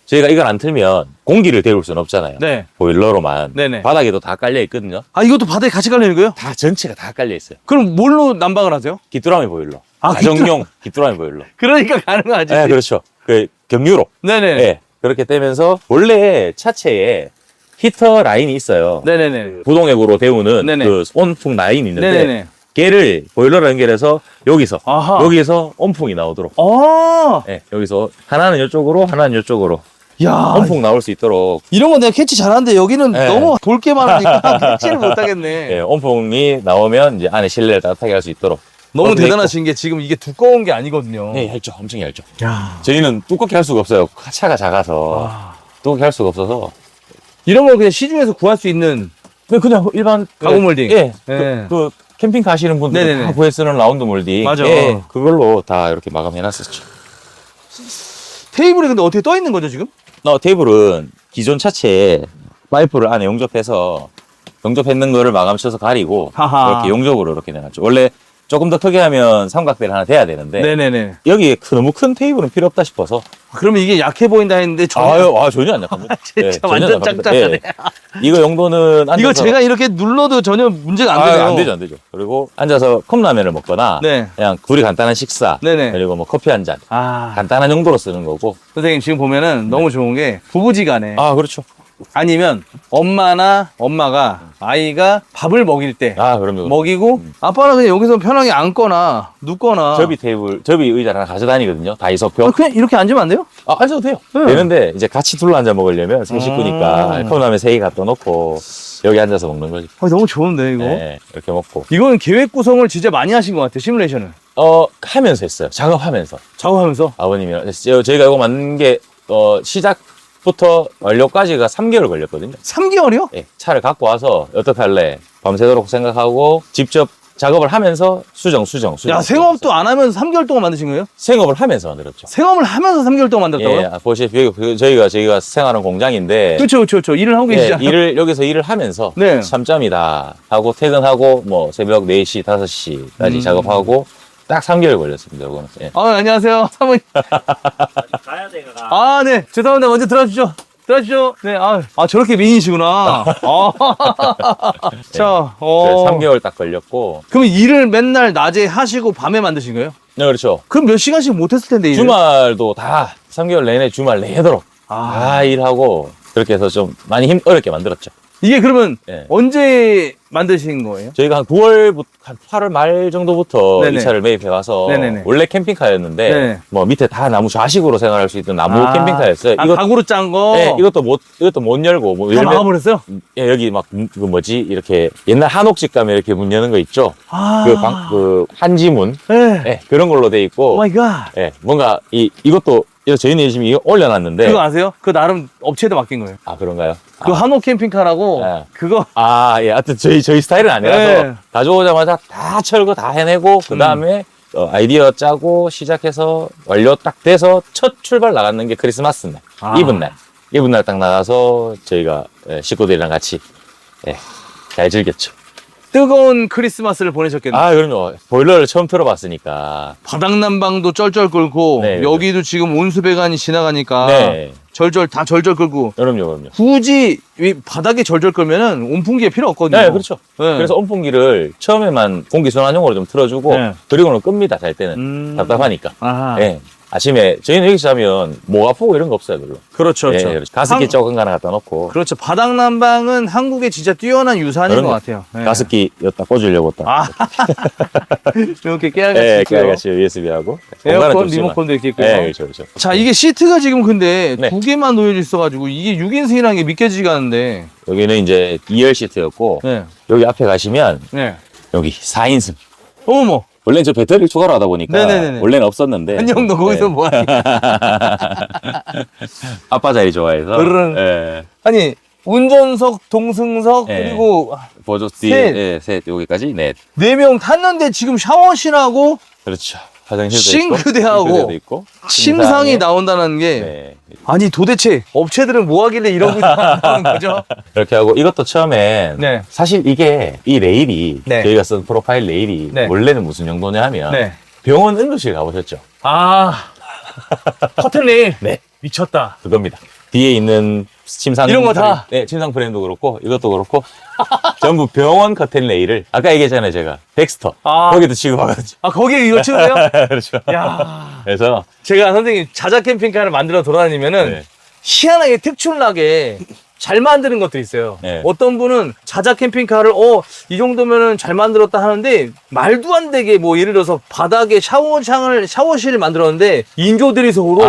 Speaker 2: 저희가 이걸 안 틀면 공기를 데울 수는 없잖아요.
Speaker 1: 네.
Speaker 2: 보일러로만.
Speaker 1: 네네.
Speaker 2: 바닥에도 다 깔려 있거든요.
Speaker 1: 아, 이것도 바닥에 같이 깔리는 거예요?
Speaker 2: 다 전체가 다 깔려 있어요.
Speaker 1: 그럼 뭘로 난방을 하세요?
Speaker 2: 귀뚜라미 보일러.
Speaker 1: 아,
Speaker 2: 가정용 귀뚜라미 보일러.
Speaker 1: 그러니까 가능하지.
Speaker 2: 네, 그렇죠. 그 경유로.
Speaker 1: 네네.
Speaker 2: 네. 그렇게 되면서 원래 차체에 히터 라인이 있어요.
Speaker 1: 네네네.
Speaker 2: 부동액으로 데우는
Speaker 1: 네네.
Speaker 2: 그 온풍 라인이 있는데
Speaker 1: 네네네.
Speaker 2: 걔를 보일러로 연결해서 여기서
Speaker 1: 아하.
Speaker 2: 여기서 온풍이 나오도록
Speaker 1: 아.
Speaker 2: 네, 여기서 하나는 이쪽으로 하나는 이쪽으로
Speaker 1: 야.
Speaker 2: 온풍 나올 수 있도록
Speaker 1: 이런 건 내가 캐치 잘하는데 여기는
Speaker 2: 네.
Speaker 1: 너무 볼 게 많으니까 캐치를 못 하겠네.
Speaker 2: 예, 온풍이 나오면 이제 안에 실내를 따뜻하게 할 수 있도록
Speaker 1: 너무
Speaker 2: 그것도
Speaker 1: 대단하신 게 지금 이게 두꺼운 게 아니거든요.
Speaker 2: 있고. 예, 얇죠. 엄청 얇죠.
Speaker 1: 야.
Speaker 2: 저희는 두껍게 할 수가 없어요. 차가 작아서
Speaker 1: 아.
Speaker 2: 두껍게 할 수가 없어서
Speaker 1: 이런 걸 그냥 시중에서 구할 수 있는
Speaker 2: 그냥 일반
Speaker 1: 가구 몰딩.
Speaker 2: 예,
Speaker 1: 네.
Speaker 2: 그 캠핑 가시는 분들
Speaker 1: 네네네.
Speaker 2: 다 구해 쓰는 라운드 몰딩.
Speaker 1: 맞아.
Speaker 2: 예, 그걸로 다 이렇게 마감해놨었죠.
Speaker 1: 테이블이 근데 어떻게 떠 있는 거죠 지금?
Speaker 2: 테이블은 기존 차체에 파이프를 안에 용접해서 용접했는 거를 마감 쳐서 가리고
Speaker 1: 하하.
Speaker 2: 이렇게 용접으로 이렇게 내놨죠. 원래 조금 더 크게 하면 삼각대를 하나 대야 되는데
Speaker 1: 네네네.
Speaker 2: 여기에 너무 큰 테이블은 필요 없다 싶어서
Speaker 1: 그러면 이게 약해 보인다 했는데 전혀
Speaker 2: 전혀 안 약합니다.
Speaker 1: 진짜
Speaker 2: 전혀
Speaker 1: 완전
Speaker 2: 안 약합니다.
Speaker 1: 짱짱하네.
Speaker 2: 예. 이거 용도는 앉아서
Speaker 1: 이거 제가 이렇게 눌러도 전혀 문제가 안 되네요.
Speaker 2: 안 되죠, 안 되죠. 그리고 앉아서 컵라면을 먹거나
Speaker 1: 네.
Speaker 2: 그냥 둘이 간단한 식사
Speaker 1: 네네.
Speaker 2: 그리고 뭐 커피 한 잔
Speaker 1: 아,
Speaker 2: 간단한 용도로 쓰는 거고.
Speaker 1: 선생님 지금 보면은 너무 좋은 게 부부지간에
Speaker 2: 그렇죠.
Speaker 1: 아니면 엄마나 엄마가 아이가 밥을 먹일 때
Speaker 2: 그럼요.
Speaker 1: 먹이고 아빠는 그냥 여기서 편하게 앉거나 눕거나
Speaker 2: 접이 의자를 하나 가져다니거든요. 다이소표.
Speaker 1: 그냥 이렇게 앉으면 안 돼요?
Speaker 2: 앉아도 돼요.
Speaker 1: 네.
Speaker 2: 되는데 이제 같이 둘러 앉아 먹으려면 세 식구니까 컵라면 3개 갖다 놓고 여기 앉아서 먹는 거지.
Speaker 1: 너무 좋은데 이거?
Speaker 2: 네, 이렇게 먹고.
Speaker 1: 이건 계획 구성을 진짜 많이 하신 것 같아요. 시뮬레이션을
Speaker 2: 하면서 했어요. 작업하면서.
Speaker 1: 작업하면서.
Speaker 2: 아버님이랑. 저희가 이거 만든 게, 시작부터 완료까지가 3개월 걸렸거든요.
Speaker 1: 3개월이요?
Speaker 2: 예, 차를 갖고 와서 어떻게 할래? 밤새도록 생각하고 직접 작업을 하면서 수정.
Speaker 1: 야, 생업도 안 하면서 3개월 동안 만드신 거예요?
Speaker 2: 생업을 하면서 만들었죠.
Speaker 1: 생업을 하면서 3개월 동안 만들었다고요?
Speaker 2: 예, 보시다시피 저희가 생활하는 공장인데.
Speaker 1: 그렇죠. 일을 하고 계시잖아요.
Speaker 2: 여기서 일을 하면서
Speaker 1: 네.
Speaker 2: 잠잠이다 하고 퇴근하고 뭐 새벽 4시, 5시까지 작업하고 딱 3개월 걸렸습니다. 이거는. 예.
Speaker 1: 안녕하세요. 사모님.
Speaker 3: 가야 돼가.
Speaker 1: 네. 죄송합니다. 먼저 들어주십시오. 네. 저렇게 미인이시구나. 자,
Speaker 2: 3개월 딱 걸렸고.
Speaker 1: 그럼 일을 맨날 낮에 하시고 밤에 만드신 거예요?
Speaker 2: 네, 그렇죠.
Speaker 1: 그럼 몇 시간씩 못 했을 텐데, 일을?
Speaker 2: 주말도 다 3개월 내내 주말 내도록 다 일하고 그렇게 해서 좀 많이 어렵게 만들었죠.
Speaker 1: 이게 그러면
Speaker 2: 네.
Speaker 1: 언제 만드신 거예요?
Speaker 2: 저희가 한 9월부터 한 8월 말 정도부터
Speaker 1: 네네.
Speaker 2: 이 차를 매입해 와서
Speaker 1: 네네네.
Speaker 2: 원래 캠핑카였는데
Speaker 1: 네네.
Speaker 2: 뭐 밑에 다 나무 좌식으로 생활할 수 있는 나무 캠핑카였어요.
Speaker 1: 가구로 짠 거?
Speaker 2: 네, 이것도 못 열고 뭐
Speaker 1: 다 막아버렸어요?
Speaker 2: 예, 여기 막 그 뭐지 이렇게 옛날 한옥집 가면 이렇게 문 여는 거 있죠. 그 한지문
Speaker 1: 네.
Speaker 2: 예, 그런 걸로 돼 있고
Speaker 1: 오 마이 갓.
Speaker 2: 예, 뭔가 이것도 저희는 요즘 이거 올려놨는데
Speaker 1: 그거 아세요? 그거 나름 업체에다 맡긴 거예요.
Speaker 2: 그런가요?
Speaker 1: 그 한옥 캠핑카라고
Speaker 2: 네.
Speaker 1: 그거
Speaker 2: 예, 하여튼 저희 스타일은 아니라서
Speaker 1: 네.
Speaker 2: 가져오자마자 다 철거 다 해내고 그 다음에 아이디어 짜고 시작해서 완료 딱 돼서 첫 출발 나갔는 게 크리스마스 날, 이브 날 딱 나가서 저희가 식구들이랑 같이 잘 즐겼죠.
Speaker 1: 뜨거운 크리스마스를 보내셨겠네요.
Speaker 2: 그럼요. 보일러를 처음 틀어봤으니까.
Speaker 1: 바닥난방도 쩔쩔 끓고
Speaker 2: 네,
Speaker 1: 여기도 지금 온수배관이 지나가니까
Speaker 2: 네.
Speaker 1: 절절 끓고
Speaker 2: 그럼요.
Speaker 1: 굳이 이 바닥에 절절 끓면은 온풍기가 필요 없거든요.
Speaker 2: 네, 그렇죠.
Speaker 1: 네.
Speaker 2: 그래서 온풍기를 처음에만 공기순환용으로 좀 틀어주고
Speaker 1: 네.
Speaker 2: 그리고는 끕니다. 잘 때는 답답하니까.
Speaker 1: 아하.
Speaker 2: 예. 아침에 저희는 여기서 자면 목 아프고 이런 거 없어요, 별로.
Speaker 1: 그렇죠.
Speaker 2: 예, 그렇죠. 가습기 조금 하나 갖다 놓고.
Speaker 1: 그렇죠. 바닥난방은 한국의 진짜 뛰어난 유산인 것 같아요. 네.
Speaker 2: 가습기 여기다 꽂으려고 딱.
Speaker 1: 이렇게 깨알같이
Speaker 2: 예,
Speaker 1: 있고요.
Speaker 2: 깨알같이 USB하고.
Speaker 1: 에어컨 리모컨도 이렇게 있고요.
Speaker 2: 예, 그렇죠.
Speaker 1: 자, 이게 시트가 지금 근데
Speaker 2: 네.
Speaker 1: 2개만 놓여져 있어가지고 이게 6인승이라는 게 믿겨지지가 않는데.
Speaker 2: 여기는 이제 2열 시트였고
Speaker 1: 네.
Speaker 2: 여기 앞에 가시면
Speaker 1: 네.
Speaker 2: 여기 4인승.
Speaker 1: 어머.
Speaker 2: 원래는 저 배터리를 추가로 하다 보니까
Speaker 1: 네네네네.
Speaker 2: 원래는 없었는데.
Speaker 1: 한영 너 거기서
Speaker 2: 네.
Speaker 1: 뭐하니?
Speaker 2: 아빠 자리 좋아해서.
Speaker 1: 그런-
Speaker 2: 예.
Speaker 1: 아니 운전석, 동승석
Speaker 2: 네.
Speaker 1: 그리고
Speaker 2: 보조
Speaker 1: 셋.
Speaker 2: 뒤에 셋 여기까지 넷.
Speaker 1: 4명 탔는데 지금 샤워실하고
Speaker 2: 그렇죠. 화장실도 있고.
Speaker 1: 싱크대하고
Speaker 2: 싱크대도 있고.
Speaker 1: 침상이
Speaker 2: 침상에.
Speaker 1: 나온다는 게
Speaker 2: 네.
Speaker 1: 아니 도대체 업체들은 뭐 하길래 이런 거 하는 거죠?
Speaker 2: 이렇게 하고 이것도 처음엔
Speaker 1: 네.
Speaker 2: 사실 이 레일이
Speaker 1: 네.
Speaker 2: 저희가 쓴 프로파일 레일이
Speaker 1: 네.
Speaker 2: 원래는 무슨 용도냐 하면
Speaker 1: 네.
Speaker 2: 병원 응급실 가보셨죠?
Speaker 1: 커튼 레일.
Speaker 2: 네.
Speaker 1: 미쳤다.
Speaker 2: 그겁니다. 뒤에 있는 침상
Speaker 1: 이런 거 다?
Speaker 2: 네, 침상 프레임도 그렇고 이것도 그렇고 전부 병원 커튼 레일을 아까 얘기했잖아요, 제가 덱스터 거기도 취급하거든요.
Speaker 1: 거기에 이거 치우세요?
Speaker 2: 그렇죠.
Speaker 1: 야.
Speaker 2: 그래서
Speaker 1: 제가 선생님 자자 캠핑카를 만들어 돌아다니면은
Speaker 2: 네.
Speaker 1: 희한하게 특출나게 잘 만드는 것들이 있어요.
Speaker 2: 네.
Speaker 1: 어떤 분은 자자 캠핑카를 이 정도면은 잘 만들었다 하는데 말도 안 되게 뭐 예를 들어서 바닥에 샤워실을 만들었는데 인조드리석으로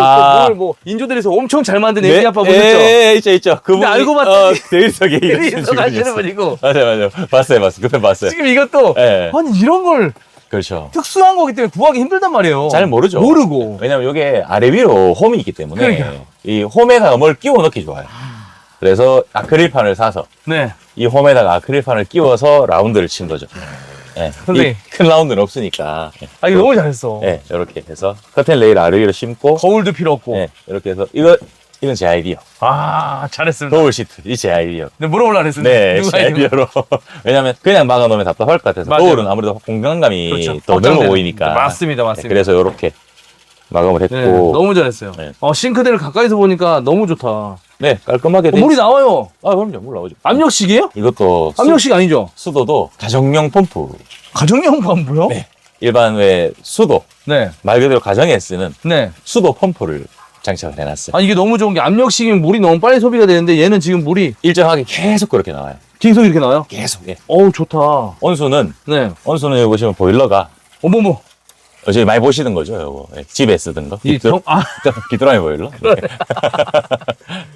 Speaker 1: 인조드리석 엄청 잘 만든 애기 아빠 보셨죠?
Speaker 2: 있죠.
Speaker 1: 근데 알고 봤더니
Speaker 2: 대리석에
Speaker 1: 드리석 하시는 분이고
Speaker 2: 맞아요. 봤어요. 그때 봤어요.
Speaker 1: 지금 이것도
Speaker 2: 네.
Speaker 1: 아니 이런 걸
Speaker 2: 그렇죠.
Speaker 1: 특수한 거기 때문에 구하기 힘들단 말이에요.
Speaker 2: 잘 모르죠.
Speaker 1: 모르고.
Speaker 2: 왜냐면 이게 아래 위로 홈이 있기 때문에
Speaker 1: 그러니까요.
Speaker 2: 이 홈에다가 뭘 끼워 넣기 좋아요. 그래서 아크릴판을 사서
Speaker 1: 네.
Speaker 2: 이 홈에다가 아크릴판을 끼워서 라운드를 친 거죠. 네.
Speaker 1: 선생님.
Speaker 2: 큰 라운드는 없으니까.
Speaker 1: 이거 너무 잘했어.
Speaker 2: 네, 이렇게 해서 커튼 레일 아래 위로 심고
Speaker 1: 거울도 필요 없고.
Speaker 2: 네, 이렇게 해서 이거 이건 제 아이디어.
Speaker 1: 아, 잘했습니다.
Speaker 2: 거울 시트, 이 제 아이디어.
Speaker 1: 네, 물어보려고 했습니다.
Speaker 2: 네,
Speaker 1: 누가
Speaker 2: 제 아이디어로. 왜냐면 그냥 막아놓으면 답답할 것 같아서
Speaker 1: 맞아요.
Speaker 2: 거울은 아무래도 공간감이
Speaker 1: 그렇죠.
Speaker 2: 더 넓어
Speaker 1: 확장되는.
Speaker 2: 보이니까.
Speaker 1: 맞습니다, 맞습니다.
Speaker 2: 네, 그래서 이렇게 마감을 했고.
Speaker 1: 네, 너무 잘했어요.
Speaker 2: 네.
Speaker 1: 싱크대를 가까이서 보니까 너무 좋다.
Speaker 2: 네, 깔끔하게 돼
Speaker 1: 물이
Speaker 2: 있어요.
Speaker 1: 나와요.
Speaker 2: 아, 그럼요, 물 나오죠.
Speaker 1: 압력식이에요?
Speaker 2: 이것도
Speaker 1: 압력식 아니죠?
Speaker 2: 수도도 가정용 펌프.
Speaker 1: 가정용 펌프요?
Speaker 2: 네. 일반 왜 수도,
Speaker 1: 네.
Speaker 2: 말 그대로 가정에 쓰는
Speaker 1: 네.
Speaker 2: 수도 펌프를 장착을 해놨어요.
Speaker 1: 아, 이게 너무 좋은 게 압력식이면 물이 너무 빨리 소비가 되는데 얘는 지금 물이
Speaker 2: 일정하게 계속 그렇게 나와요.
Speaker 1: 계속 이렇게 나와요?
Speaker 2: 계속. 예.
Speaker 1: 어우, 좋다.
Speaker 2: 온수는
Speaker 1: 네.
Speaker 2: 여기 보시면 보일러가
Speaker 1: 어머머.
Speaker 2: 저희 많이 보시는 거죠, 요거. 예, 집에 쓰던 거.
Speaker 1: 이 아,
Speaker 2: 귀뚜라미 보일러.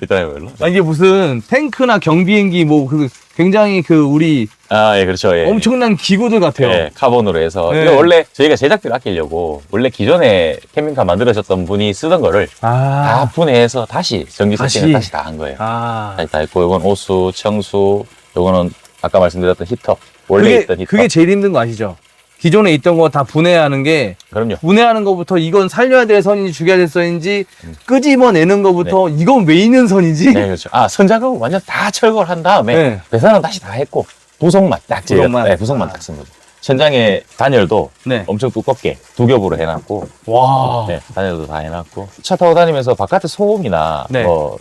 Speaker 2: 귀뚜라미 보일러.
Speaker 1: 이게 무슨 탱크나 경비행기 뭐 굉장히 우리
Speaker 2: 아, 예, 그렇죠. 예.
Speaker 1: 엄청난 기구들 같아요.
Speaker 2: 예, 카본으로 해서.
Speaker 1: 네.
Speaker 2: 이거 원래 저희가 제작비를 아끼려고 원래 기존에 캠핑카 만들어졌던 분이 쓰던 거를 다
Speaker 1: 아.
Speaker 2: 분해해서 다시 전기 세팅을 다시 다 한 거예요.
Speaker 1: 아.
Speaker 2: 다시 다 했고, 이건 오수, 청수, 요거는 아까 말씀드렸던 히터. 원래 있던 히터.
Speaker 1: 그게 제일 힘든 거 아시죠? 기존에 있던 거 다 분해하는 게
Speaker 2: 그럼요.
Speaker 1: 분해하는 것부터 이건 살려야 될 선인지 죽여야 될 선인지 끄집어내는 것부터 이건 왜 있는 선인지
Speaker 2: 네, 그렇죠. 아, 선작하고 완전 다 철거를 한 다음에
Speaker 1: 네.
Speaker 2: 배선은 다시 다 했고 부속만 딱 제가
Speaker 1: 부속만.
Speaker 2: 네, 부속만 딱 쓴 거죠. 천장에 단열도
Speaker 1: 네.
Speaker 2: 엄청 두껍게 두 겹으로 해놨고,
Speaker 1: 와.
Speaker 2: 네, 단열도 다 해놨고, 차 타고 다니면서 바깥에 소음이나
Speaker 1: 네.
Speaker 2: 뭐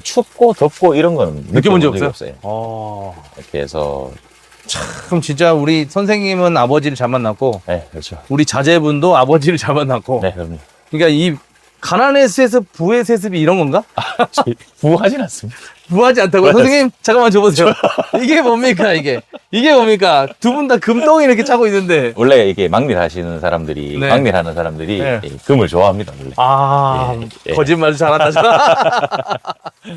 Speaker 2: 춥고 덥고 이런 거는
Speaker 1: 느껴본 적
Speaker 2: 적이
Speaker 1: 없어요?
Speaker 2: 이렇게 해서
Speaker 1: 그럼 진짜 우리 선생님은 아버지를 잘 만났고
Speaker 2: 네, 그렇죠.
Speaker 1: 우리 자제분도 아버지를 잘 만났고
Speaker 2: 네, 그럼요.
Speaker 1: 그러니까 이 가난의 세습 부의 세습이 이런 건가?
Speaker 2: 저희 부하진 않습니다.
Speaker 1: 부하지 않다고요? 선생님 잠깐만 줘보세요. 이게 뭡니까 이게? 이게 뭡니까? 두 분 다 금덩이 이렇게 차고 있는데
Speaker 2: 원래 이게 막일 하시는 사람들이
Speaker 1: 네.
Speaker 2: 막일하는 사람들이
Speaker 1: 네.
Speaker 2: 이 금을 좋아합니다. 원래.
Speaker 1: 아
Speaker 2: 예.
Speaker 1: 거짓말도 잘한다.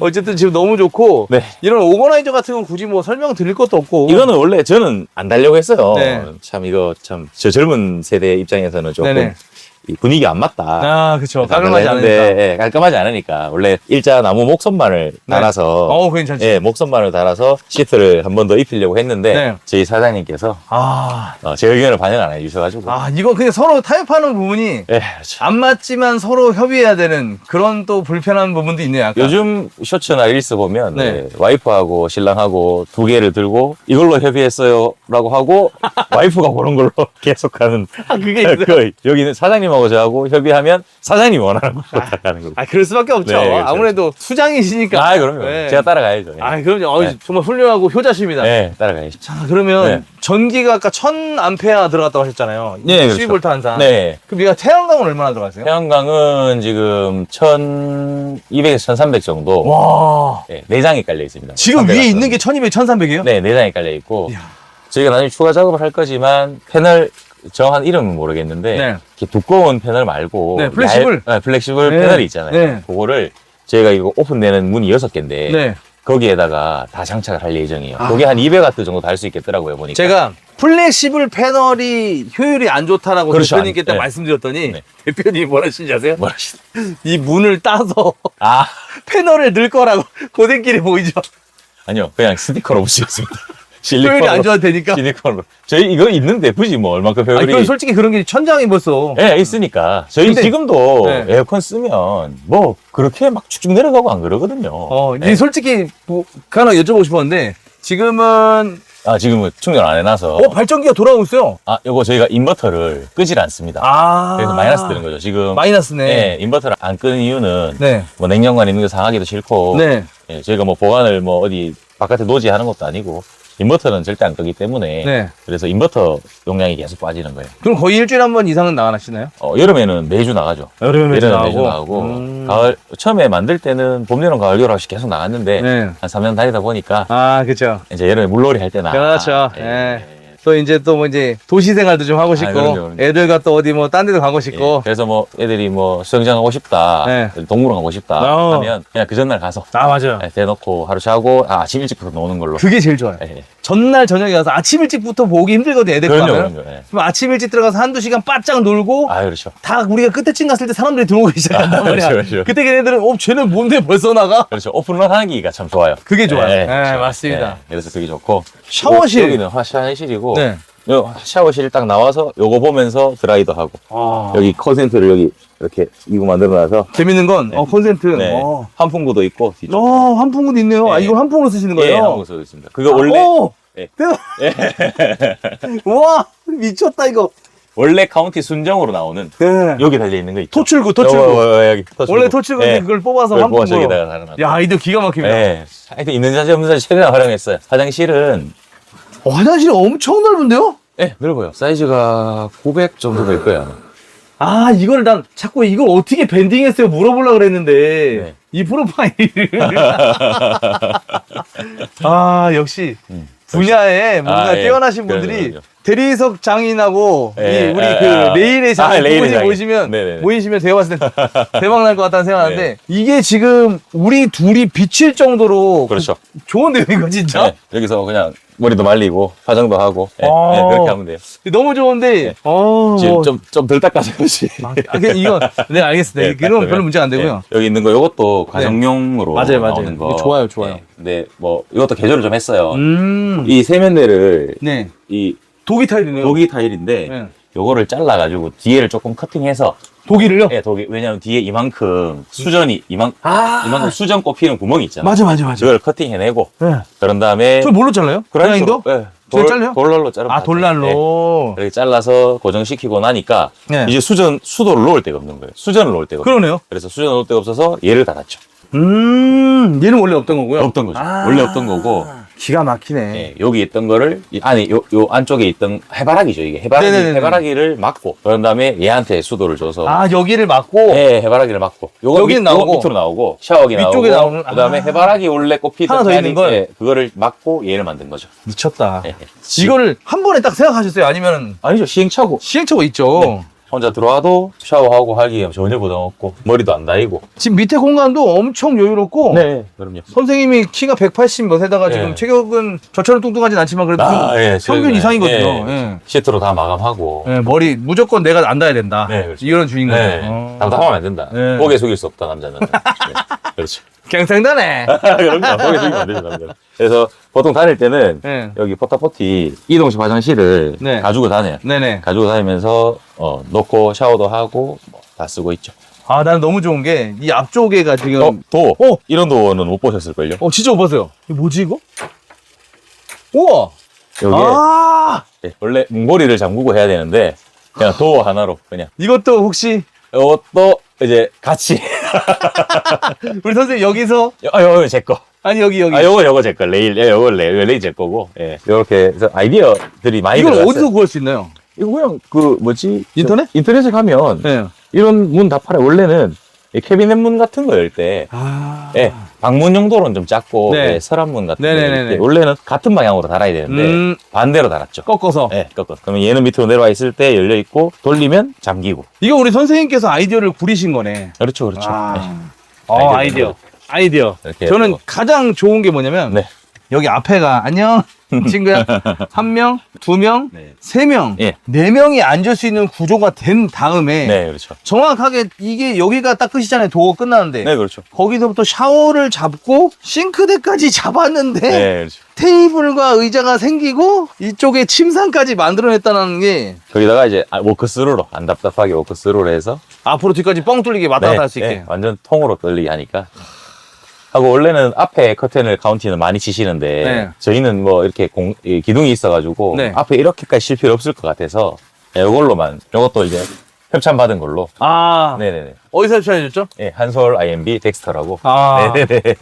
Speaker 1: 어쨌든 지금 너무 좋고
Speaker 2: 네.
Speaker 1: 이런 오거나이저 같은 건 굳이 뭐 설명 드릴 것도 없고
Speaker 2: 이거는 원래 저는 안 달려고 했어요.
Speaker 1: 네.
Speaker 2: 참 이거 참 저 젊은 세대 입장에서는 조금
Speaker 1: 네네.
Speaker 2: 이 분위기 안 맞다.
Speaker 1: 아 그쵸
Speaker 2: 그래서
Speaker 1: 깔끔하지
Speaker 2: 안 달라
Speaker 1: 않으니까
Speaker 2: 했는데, 예, 깔끔하지 않으니까 원래 일자 나무 목선만을
Speaker 1: 네.
Speaker 2: 달아서
Speaker 1: 괜찮지.
Speaker 2: 예, 목선만을 달아서 시트를 한 번 더 입히려고 했는데
Speaker 1: 네.
Speaker 2: 저희 사장님께서
Speaker 1: 아
Speaker 2: 제 의견을 반영 안 해주셔가지고
Speaker 1: 이거 그냥 서로 타협하는 부분이
Speaker 2: 예, 그렇죠.
Speaker 1: 안 맞지만 서로 협의해야 되는 그런 또 불편한 부분도 있네요. 약간.
Speaker 2: 요즘 쇼츠나 릴스 보면
Speaker 1: 네.
Speaker 2: 예, 와이프하고 신랑하고 두 개를 들고 이걸로 협의했어요라고 하고 와이프가 그런 걸로 계속하는
Speaker 1: 그게 있어요.
Speaker 2: 여기는 사장님하고 저하고 협의하면 사장님이 원하는 걸로 딱 하는 거고.
Speaker 1: 그럴 수밖에 없죠.
Speaker 2: 네, 그렇죠.
Speaker 1: 아무래도 수장이시니까.
Speaker 2: 아, 그럼요.
Speaker 1: 네.
Speaker 2: 제가 따라가야죠. 예.
Speaker 1: 그럼요.
Speaker 2: 네.
Speaker 1: 정말 훌륭하고 효자십니다.
Speaker 2: 네, 따라가야죠.
Speaker 1: 자, 그러면
Speaker 2: 네.
Speaker 1: 전기가 아까 1000A 들어갔다고 하셨잖아요.
Speaker 2: 네, 그렇죠.
Speaker 1: 12V 한산.
Speaker 2: 네.
Speaker 1: 그럼 얘가 태양광은 얼마나 들어가세요?
Speaker 2: 태양광은 지금 1200에서 1300 정도
Speaker 1: 와.
Speaker 2: 네, 내장이 깔려 있습니다.
Speaker 1: 지금
Speaker 2: 300
Speaker 1: 위에
Speaker 2: 같은.
Speaker 1: 있는 게 1200, 1300이에요?
Speaker 2: 네, 내장이 깔려 있고
Speaker 1: 이야.
Speaker 2: 저희가 나중에 추가 작업을 할 거지만 패널 정한 이름은 모르겠는데
Speaker 1: 네.
Speaker 2: 이렇게 두꺼운 패널 말고
Speaker 1: 네, 플렉시블.
Speaker 2: 플렉시블
Speaker 1: 네.
Speaker 2: 패널이 있잖아요.
Speaker 1: 네.
Speaker 2: 그거를 저희가 이거 오픈되는 문이 6개인데
Speaker 1: 네.
Speaker 2: 거기에다가 다 장착을 할 예정이에요.
Speaker 1: 아.
Speaker 2: 그게 한 200W 정도 달 수 있겠더라고요, 보니까.
Speaker 1: 제가 플렉시블 패널이 효율이 안 좋다라고
Speaker 2: 그렇죠.
Speaker 1: 대표님께 딱
Speaker 2: 네.
Speaker 1: 말씀드렸더니
Speaker 2: 네.
Speaker 1: 대표님이 뭐라 하시는지 아세요?
Speaker 2: 뭐라 하시나?
Speaker 1: 이 문을 따서
Speaker 2: 아,
Speaker 1: 패널을 넣을 거라고 고생길이 보이죠?
Speaker 2: 아니요. 그냥 스티커로 붙이겠습니다.
Speaker 1: 효율이 안 좋아도 되니까.
Speaker 2: 실리콘으로. 저희 이거 있는데 굳이 뭐 얼만큼
Speaker 1: 아니,
Speaker 2: 효율이
Speaker 1: 그건 솔직히 그런 게 천장이 벌써.
Speaker 2: 예, 있으니까. 저희
Speaker 1: 근데-
Speaker 2: 지금도
Speaker 1: 네.
Speaker 2: 에어컨 쓰면 뭐 그렇게 막 쭉쭉 내려가고 안 그러거든요.
Speaker 1: 이게
Speaker 2: 예.
Speaker 1: 솔직히 뭐 하나 여쭤보고 싶었는데 지금은
Speaker 2: 아, 지금은 충전 안 해놔서.
Speaker 1: 발전기가 돌아오고 있어요.
Speaker 2: 아, 요거 저희가 인버터를 끄질 않습니다. 그래서 마이너스 되는 거죠. 지금.
Speaker 1: 마이너스네.
Speaker 2: 예, 인버터를 안 끄는 이유는
Speaker 1: 네.
Speaker 2: 뭐 냉장고에 있는 거 상하기도 싫고.
Speaker 1: 네.
Speaker 2: 예, 저희가 뭐 보관을 뭐 어디 바깥에 노지하는 것도 아니고 인버터는 절대 안 끄기 때문에.
Speaker 1: 네.
Speaker 2: 그래서 인버터 용량이 계속 빠지는 거예요.
Speaker 1: 그럼 거의 일주일에 한 번 이상은 나가시나요?
Speaker 2: 여름에는 매주 나가죠.
Speaker 1: 여름에
Speaker 2: 여름에는 매주 나가고. 가을, 처음에 만들 때는 봄, 여름, 가을, 겨울 없이 계속 나갔는데.
Speaker 1: 네.
Speaker 2: 한 3년 다니다 보니까.
Speaker 1: 그렇죠.
Speaker 2: 이제 여름에 물놀이 할 때나.
Speaker 1: 그렇죠.
Speaker 2: 예.
Speaker 1: 예. 또 이제 또 뭐 이제 도시 생활도 좀 하고 싶고
Speaker 2: 그럼요.
Speaker 1: 애들과 또 어디 뭐 딴 데도 가고
Speaker 2: 예.
Speaker 1: 싶고.
Speaker 2: 그래서 뭐 애들이 뭐 수영장 가고 싶다.
Speaker 1: 네.
Speaker 2: 동물원 가고 싶다.
Speaker 1: 어.
Speaker 2: 하면 그냥 그 전날 가서.
Speaker 1: 맞아요.
Speaker 2: 예, 대놓고 하루 자고 아침 일찍부터 노는 걸로.
Speaker 1: 그게 제일 좋아요.
Speaker 2: 예.
Speaker 1: 전날 저녁에 가서 아침 일찍부터 보기 힘들거든요. 애들
Speaker 2: 그럼요,
Speaker 1: 가면.
Speaker 2: 그럼요. 예.
Speaker 1: 그럼 아침 일찍 들어가서 한두 시간 바짝 놀고
Speaker 2: 아, 그렇죠.
Speaker 1: 다 우리가 끝에쯤 갔을 때 사람들이 들어오기 시작한단 말이야.
Speaker 2: 그렇죠.
Speaker 1: 그때 걔네들은 쟤는 뭔데 벌써 나가?
Speaker 2: 그렇죠. 오픈런 하기가 참 좋아요.
Speaker 1: 그게 좋아요.
Speaker 2: 예,
Speaker 1: 네,
Speaker 2: 그렇죠.
Speaker 1: 맞습니다.
Speaker 2: 예, 그래서 그게 좋고.
Speaker 1: 샤워실.
Speaker 2: 여기는 샤워실이고.
Speaker 1: 네.
Speaker 2: 요 샤워실 딱 나와서 요거 보면서 드라이도 하고
Speaker 1: 아.
Speaker 2: 여기 컨센트를 여기 이렇게 이거 만들어놔서
Speaker 1: 재밌는 건 콘센트.
Speaker 2: 네. 환풍구도 있고 뒤쪽.
Speaker 1: 환풍구도 있네요.
Speaker 2: 네.
Speaker 1: 아, 이걸 환풍으로 쓰시는
Speaker 2: 예,
Speaker 1: 거예요?
Speaker 2: 한국 써도 있습니다. 그거 원래 예.
Speaker 1: 대박. 와, 미쳤다 이거.
Speaker 2: 원래 카운티 순정으로 나오는
Speaker 1: 네.
Speaker 2: 여기 달려 있는 거 있죠.
Speaker 1: 토출구.
Speaker 2: 여기 토출구.
Speaker 1: 원래 토출구인데
Speaker 2: 예.
Speaker 1: 그걸 뽑아서
Speaker 2: 그걸 뽑아서
Speaker 1: 환풍구로.
Speaker 2: 여기다가 달아놨고.
Speaker 1: 야, 아이디어 기가 막힙니다.
Speaker 2: 예. 하여튼 있는 자재 없는 자재 최대한 활용했어요. 화장실은
Speaker 1: 화장실이 엄청 넓은데요?
Speaker 2: 예, 넓어요. 사이즈가 900 정도 될 거예요.
Speaker 1: 아, 이걸 난 자꾸 이걸 어떻게 밴딩했어요? 물어보려고 그랬는데.
Speaker 2: 네.
Speaker 1: 이 프로파일을. 아, 역시. 분야에 뭔가
Speaker 2: 예.
Speaker 1: 뛰어나신 분들이
Speaker 2: 그럼요.
Speaker 1: 대리석 장인하고
Speaker 2: 예,
Speaker 1: 이 우리
Speaker 2: 아,
Speaker 1: 그
Speaker 2: 아.
Speaker 1: 레일의 장인 두
Speaker 2: 레일의
Speaker 1: 분이
Speaker 2: 장인.
Speaker 1: 모이시면
Speaker 2: 네네네.
Speaker 1: 모이시면 제가 봤을 때 대박 날 것 같다는 생각하는데
Speaker 2: 네.
Speaker 1: 이게 지금 우리 둘이 비칠 정도로
Speaker 2: 그렇죠.
Speaker 1: 좋은데요 이거 진짜
Speaker 2: 네, 여기서 그냥 머리도 말리고 화장도 하고 예,
Speaker 1: 아.
Speaker 2: 예, 그렇게 하면 돼요.
Speaker 1: 너무 좋은데
Speaker 2: 지금 좀 덜 닦아서 그렇지.
Speaker 1: 이거 네 알겠습니다.
Speaker 2: 네,
Speaker 1: 이건 별로 문제가 안 되고요.
Speaker 2: 예, 여기 있는 거 이것도 가정용으로
Speaker 1: 맞아요.
Speaker 2: 나오는 거.
Speaker 1: 이거 좋아요, 좋아요.
Speaker 2: 예, 근데 뭐 이것도 개조를 좀 했어요.
Speaker 1: 네.
Speaker 2: 이 세면대를 이
Speaker 1: 독이 타일이네요.
Speaker 2: 독이 타일인데
Speaker 1: 네.
Speaker 2: 요거를 잘라가지고 뒤에를 조금 커팅해서
Speaker 1: 독일을요?
Speaker 2: 예, 독이 왜냐면 뒤에 이만큼 수전이 이만큼 수전 꼽히는 구멍이 있잖아요.
Speaker 1: 맞아.
Speaker 2: 그걸 커팅해내고
Speaker 1: 네.
Speaker 2: 그런 다음에
Speaker 1: 저 뭘로 잘라요? 그라인더?
Speaker 2: 예,
Speaker 1: 그냥 잘라요?
Speaker 2: 돌날로 자르면
Speaker 1: 아 돌날로.
Speaker 2: 이렇게 잘라서 고정시키고 나니까
Speaker 1: 네.
Speaker 2: 이제 수도를 놓을 데가 없는 거예요. 수전을 놓을 데가 없어요.
Speaker 1: 그러네요.
Speaker 2: 그래서 수전을 놓을 데가 없어서 얘를 닫았죠.
Speaker 1: 얘는 원래 없던 거고요.
Speaker 2: 없던 거죠.
Speaker 1: 아.
Speaker 2: 원래 없던 거고
Speaker 1: 기가 막히네.
Speaker 2: 예, 여기 있던 거를 요 안쪽에 있던 해바라기죠. 이게
Speaker 1: 네네네네.
Speaker 2: 해바라기를 막고 그런 다음에 얘한테 수도를 줘서
Speaker 1: 아 여기를 막고
Speaker 2: 예, 해바라기를 막고 요거
Speaker 1: 여기는 나오고
Speaker 2: 요거 밑으로 나오고 샤워기
Speaker 1: 위쪽에
Speaker 2: 나오고
Speaker 1: 나오는-
Speaker 2: 그다음에 해바라기 원래 꼽히던
Speaker 1: 하나 더 있는 걸?
Speaker 2: 예, 그거를 막고 얘를 만든 거죠.
Speaker 1: 미쳤다.
Speaker 2: 예.
Speaker 1: 이거를 한 번에 딱 생각하셨어요? 아니면
Speaker 2: 아니죠. 시행착오.
Speaker 1: 시행착오 있죠.
Speaker 2: 혼자 들어와도 샤워하고 하기에 전혀 부담 없고 머리도 안 다이고.
Speaker 1: 지금 밑에 공간도 엄청 여유롭고
Speaker 2: 네, 그럼요.
Speaker 1: 선생님이 키가 180 몇에다가
Speaker 2: 네.
Speaker 1: 지금 체격은 저처럼 뚱뚱하진 않지만 그래도 좀
Speaker 2: 예,
Speaker 1: 평균
Speaker 2: 저희가,
Speaker 1: 이상이거든요.
Speaker 2: 예,
Speaker 1: 예.
Speaker 2: 시트로 다 마감하고.
Speaker 1: 예, 머리 무조건 내가 안다야 된다.
Speaker 2: 네, 그렇죠.
Speaker 1: 이런 주인 거죠.
Speaker 2: 네, 답답하면 안 된다.
Speaker 1: 네.
Speaker 2: 고개 숙일 수 없다 남자는. 네, 그렇죠.
Speaker 1: 갱상다네.
Speaker 2: 그럼요. 고개 숙이면 안 되죠 남자는. 그래서 보통 다닐 때는
Speaker 1: 네.
Speaker 2: 여기 포타포티 이동식 화장실을
Speaker 1: 네.
Speaker 2: 가지고 다녀요.
Speaker 1: 네네.
Speaker 2: 가지고 다니면서 놓고 샤워도 하고 다 쓰고 있죠.
Speaker 1: 아, 나는 너무 좋은 게 이 앞쪽에가 지금
Speaker 2: 도어. 이런 도어는 못 보셨을걸요?
Speaker 1: 진짜 못 봤어요. 이거 뭐지 이거? 우와.
Speaker 2: 여기
Speaker 1: 아,
Speaker 2: 원래 문고리를 잠그고 해야 되는데 그냥 도어 하나로 그냥
Speaker 1: 이것도 혹시
Speaker 2: 이것도 이제 같이
Speaker 1: 우리 선생님 여기서
Speaker 2: 요거 제 거.
Speaker 1: 아니 여기
Speaker 2: 요거 제 거. 레일 제 거고. 예. 요렇게 해서 아이디어들이 많이
Speaker 1: 이걸
Speaker 2: 들어갔어요.
Speaker 1: 어디서 구할 수 있나요?
Speaker 2: 이거 그냥 그 뭐지?
Speaker 1: 인터넷?
Speaker 2: 인터넷에 가면
Speaker 1: 네.
Speaker 2: 이런 문 다 팔아요. 원래는 이 캐비넷 문 같은 거 열 때
Speaker 1: 아,
Speaker 2: 예, 방문 용도로는 좀 작고
Speaker 1: 네.
Speaker 2: 예, 서랍문 같은 거
Speaker 1: 네네네네.
Speaker 2: 열 때 원래는 같은 방향으로 달아야 되는데 반대로 달았죠.
Speaker 1: 꺾어서.
Speaker 2: 예, 꺾어서. 그러면 얘는 밑으로 내려와 있을 때 열려 있고 돌리면 잠기고.
Speaker 1: 이거 우리 선생님께서 아이디어를 구리신 거네.
Speaker 2: 그렇죠, 그렇죠. 예.
Speaker 1: 아이디어. 아이디어.
Speaker 2: 이렇게
Speaker 1: 저는
Speaker 2: 뭐.
Speaker 1: 가장 좋은 게 뭐냐면
Speaker 2: 네.
Speaker 1: 여기 앞에가 안녕 친구야 1명, 2명,
Speaker 2: 네.
Speaker 1: 3명,
Speaker 2: 예.
Speaker 1: 4명이 앉을 수 있는 구조가 된 다음에
Speaker 2: 네, 그렇죠.
Speaker 1: 정확하게 이게 여기가 딱 끝이잖아요. 도어 끝나는데
Speaker 2: 네, 그렇죠.
Speaker 1: 거기서부터 샤워를 잡고 싱크대까지 잡았는데
Speaker 2: 네, 그렇죠.
Speaker 1: 테이블과 의자가 생기고 이쪽에 침상까지 만들어냈다는 게
Speaker 2: 거기다가 이제 워크스루로 안 답답하게 워크스루로 해서
Speaker 1: 앞으로 뒤까지 뻥 뚫리게 왔다 갔다 할 수 있게.
Speaker 2: 완전 통으로 떨리게 하니까. 하고 원래는 앞에 커튼을 카운티는 많이 치시는데
Speaker 1: 네.
Speaker 2: 저희는 뭐 이렇게 이 기둥이 있어가지고
Speaker 1: 네.
Speaker 2: 앞에 이렇게까지 실 필요 없을 것 같아서 이걸로만 이것도 이제 협찬 받은 걸로.
Speaker 1: 아,
Speaker 2: 네네네.
Speaker 1: 어디서 협찬해줬죠?
Speaker 2: 예, 한솔 IMB 덱스터라고.
Speaker 1: 아,
Speaker 2: 네네네.